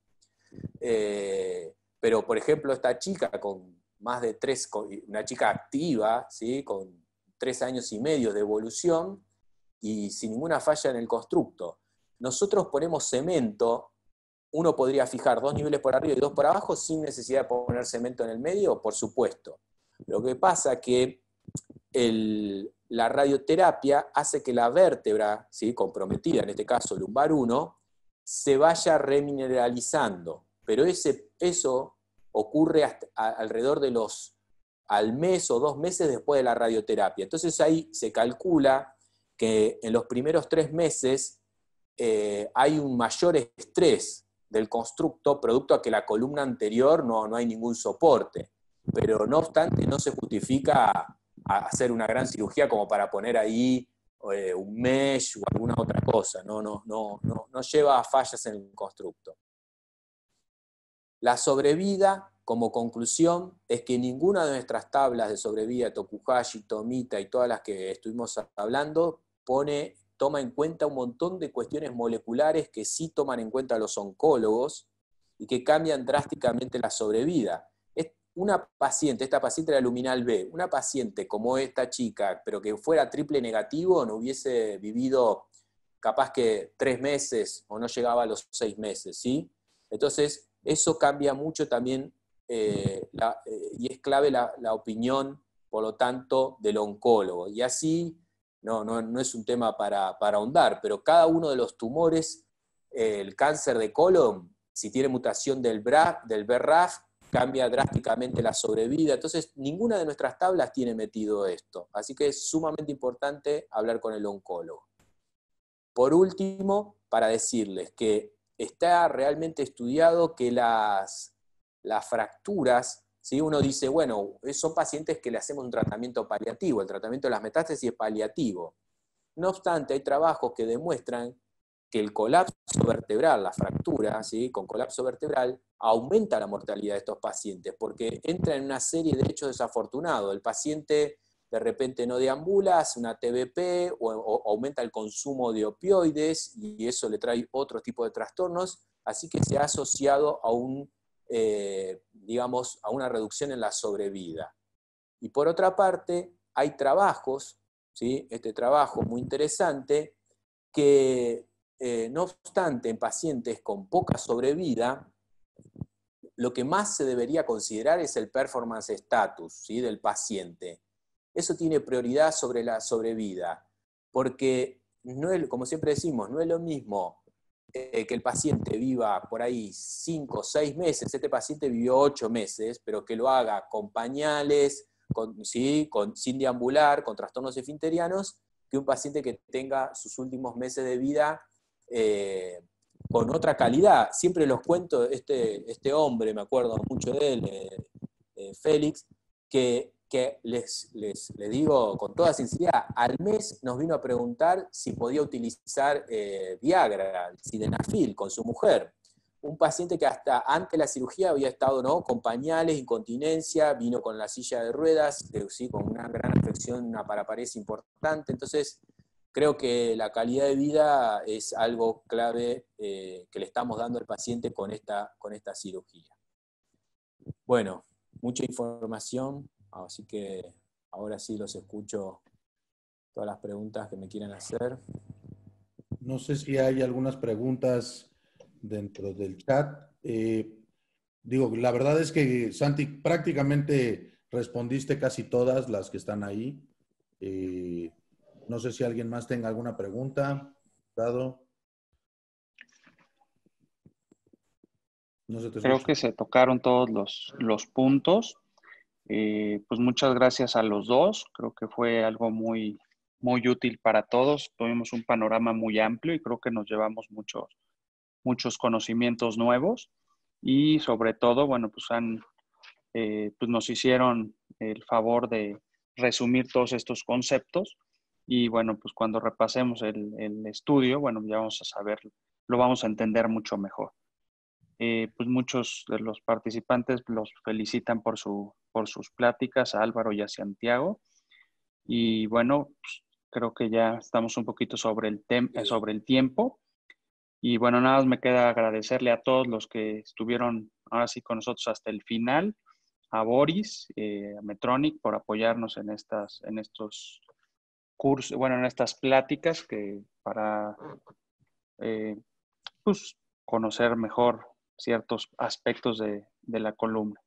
pero por ejemplo esta chica con más de 3, una chica activa, ¿sí? Con 3 años y medio de evolución y sin ninguna falla en el constructo. Nosotros ponemos cemento, uno podría fijar 2 niveles por arriba y 2 por abajo sin necesidad de poner cemento en el medio, por supuesto. Lo que pasa es que la radioterapia hace que la vértebra, ¿sí? Comprometida, en este caso lumbar 1, se vaya remineralizando, pero eso ocurre alrededor de al mes o 2 meses después de la radioterapia. Entonces ahí se calcula que en los primeros 3 meses hay un mayor estrés del constructo, producto a que la columna anterior no hay ningún soporte. Pero no obstante, no se justifica a hacer una gran cirugía como para poner ahí un mesh o alguna otra cosa. No lleva a fallas en el constructo. La sobrevida, como conclusión, es que ninguna de nuestras tablas de sobrevida, Tokuhashi, Tomita y todas las que estuvimos hablando, toma en cuenta un montón de cuestiones moleculares que sí toman en cuenta los oncólogos y que cambian drásticamente la sobrevida. Una paciente, esta paciente era luminal B, una paciente como esta chica, pero que fuera triple negativo, no hubiese vivido capaz que 3 meses o no llegaba a los 6 meses, ¿sí? Entonces, eso cambia mucho también y es clave la opinión, por lo tanto, del oncólogo. Y así, no es un tema para ahondar, pero cada uno de los tumores, el cáncer de colon, si tiene mutación del BRAF, cambia drásticamente la sobrevida. Entonces, ninguna de nuestras tablas tiene metido esto. Así que es sumamente importante hablar con el oncólogo. Por último, para decirles que está realmente estudiado que las fracturas, ¿sí? Uno dice, bueno, son pacientes que le hacemos un tratamiento paliativo. El tratamiento de las metástasis es paliativo. No obstante, hay trabajos que demuestran que el colapso vertebral, la fractura, ¿sí? Con colapso vertebral, aumenta la mortalidad de estos pacientes, porque entra en una serie de hechos desafortunados. El paciente de repente no deambula, hace una TBP o aumenta el consumo de opioides y eso le trae otro tipo de trastornos, así que se ha asociado a a una reducción en la sobrevida. Y por otra parte, hay trabajos, ¿sí? Este trabajo muy interesante, que no obstante, en pacientes con poca sobrevida, lo que más se debería considerar es el performance status, ¿sí? Del paciente. Eso tiene prioridad sobre la sobrevida, porque, como siempre decimos, no es lo mismo que el paciente viva por ahí 5 o 6 meses, este paciente vivió 8 meses, pero que lo haga con pañales, sin deambular, con trastornos esfinterianos, que un paciente que tenga sus últimos meses de vida con otra calidad. Siempre los cuento, este hombre, me acuerdo mucho de él, Félix, que les digo con toda sinceridad, al mes nos vino a preguntar si podía utilizar Viagra, sildenafil, con su mujer. Un paciente que hasta antes de la cirugía había estado, ¿no?, con pañales, incontinencia, vino con la silla de ruedas, ¿sí?, con una gran afección, una paraparesia importante. Entonces, creo que la calidad de vida es algo clave que le estamos dando al paciente con esta cirugía. Bueno, mucha información. Así que ahora sí los escucho todas las preguntas que me quieran hacer. No sé si hay algunas preguntas dentro del chat. Digo, la verdad es que, Santi, prácticamente respondiste casi todas las que están ahí. No sé si alguien más tenga alguna pregunta. Dado. No se te Creo escucha. que se tocaron todos los puntos. Pues muchas gracias a los dos. Creo que fue algo muy, muy útil para todos. Tuvimos un panorama muy amplio y creo que nos llevamos muchos conocimientos nuevos. Y sobre todo, bueno, pues pues nos hicieron el favor de resumir todos estos conceptos. Y bueno, pues cuando repasemos el estudio, bueno, ya vamos a saber, lo vamos a entender mucho mejor. Pues muchos de los participantes los felicitan por sus pláticas, a Álvaro y a Santiago. Y bueno, pues creo que ya estamos un poquito sobre el tiempo. Y bueno, nada más me queda agradecerle a todos los que estuvieron ahora sí con nosotros hasta el final, a Boris, a Medtronic por apoyarnos en estos cursos, bueno, en estas pláticas que para pues, conocer mejor ciertos aspectos de la columna.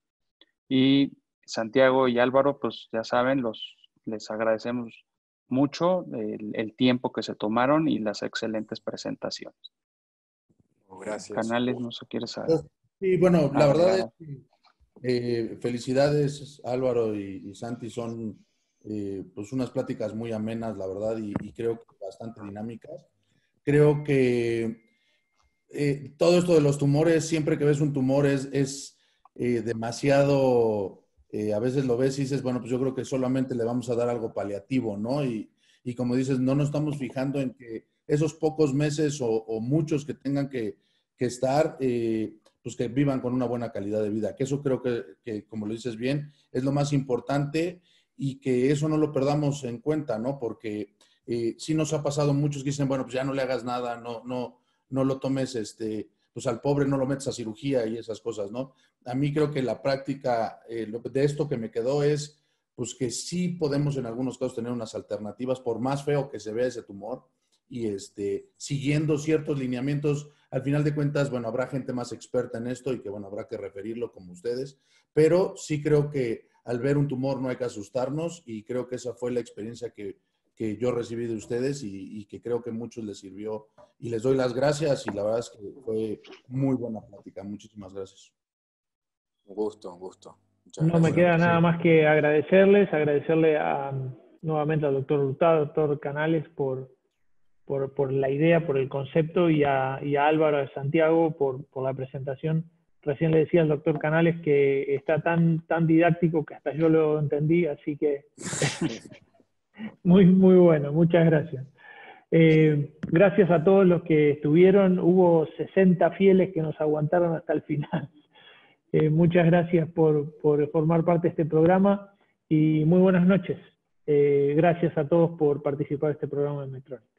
Y Santiago y Álvaro, pues ya saben, les agradecemos mucho el tiempo que se tomaron y las excelentes presentaciones. Gracias. Canales, no sé, ¿quieres Sí, bueno, la verdad es agregar? que felicidades, Álvaro y Santi, son pues unas pláticas muy amenas, la verdad, y creo que bastante dinámicas. Creo que todo esto de los tumores, siempre que ves un tumor es demasiado, a veces lo ves y dices, bueno, pues yo creo que solamente le vamos a dar algo paliativo, ¿no? Y como dices, no nos estamos fijando en que esos pocos meses o muchos que tengan que estar, pues que vivan con una buena calidad de vida, que eso creo que, como lo dices bien, es lo más importante y que eso no lo perdamos en cuenta, ¿no? Porque sí nos ha pasado muchos que dicen, bueno, pues ya no le hagas nada, no lo tomes, pues al pobre no lo metes a cirugía y esas cosas, ¿no? A mí creo que la práctica de esto que me quedó es, pues que sí podemos en algunos casos tener unas alternativas, por más feo que se vea ese tumor, y siguiendo ciertos lineamientos, al final de cuentas, bueno, habrá gente más experta en esto y que, bueno, habrá que referirlo como ustedes, pero sí creo que al ver un tumor no hay que asustarnos y creo que esa fue la experiencia que yo recibí de ustedes y que creo que a muchos les sirvió. Y les doy las gracias y la verdad es que fue muy buena plática. Muchísimas gracias. Un gusto, un gusto. Muchas No me gracias. queda nada más que agradecerle nuevamente al doctor Hurtado, doctor Canales, por la idea, por el concepto, y a Álvaro, a Santiago, por la presentación. Recién le decía al doctor Canales que está tan didáctico que hasta yo lo entendí, así que muy, muy bueno, muchas gracias. Gracias a todos los que estuvieron, hubo 60 fieles que nos aguantaron hasta el final. Muchas gracias por formar parte de este programa y muy buenas noches. Gracias a todos por participar de este programa de Medtronic.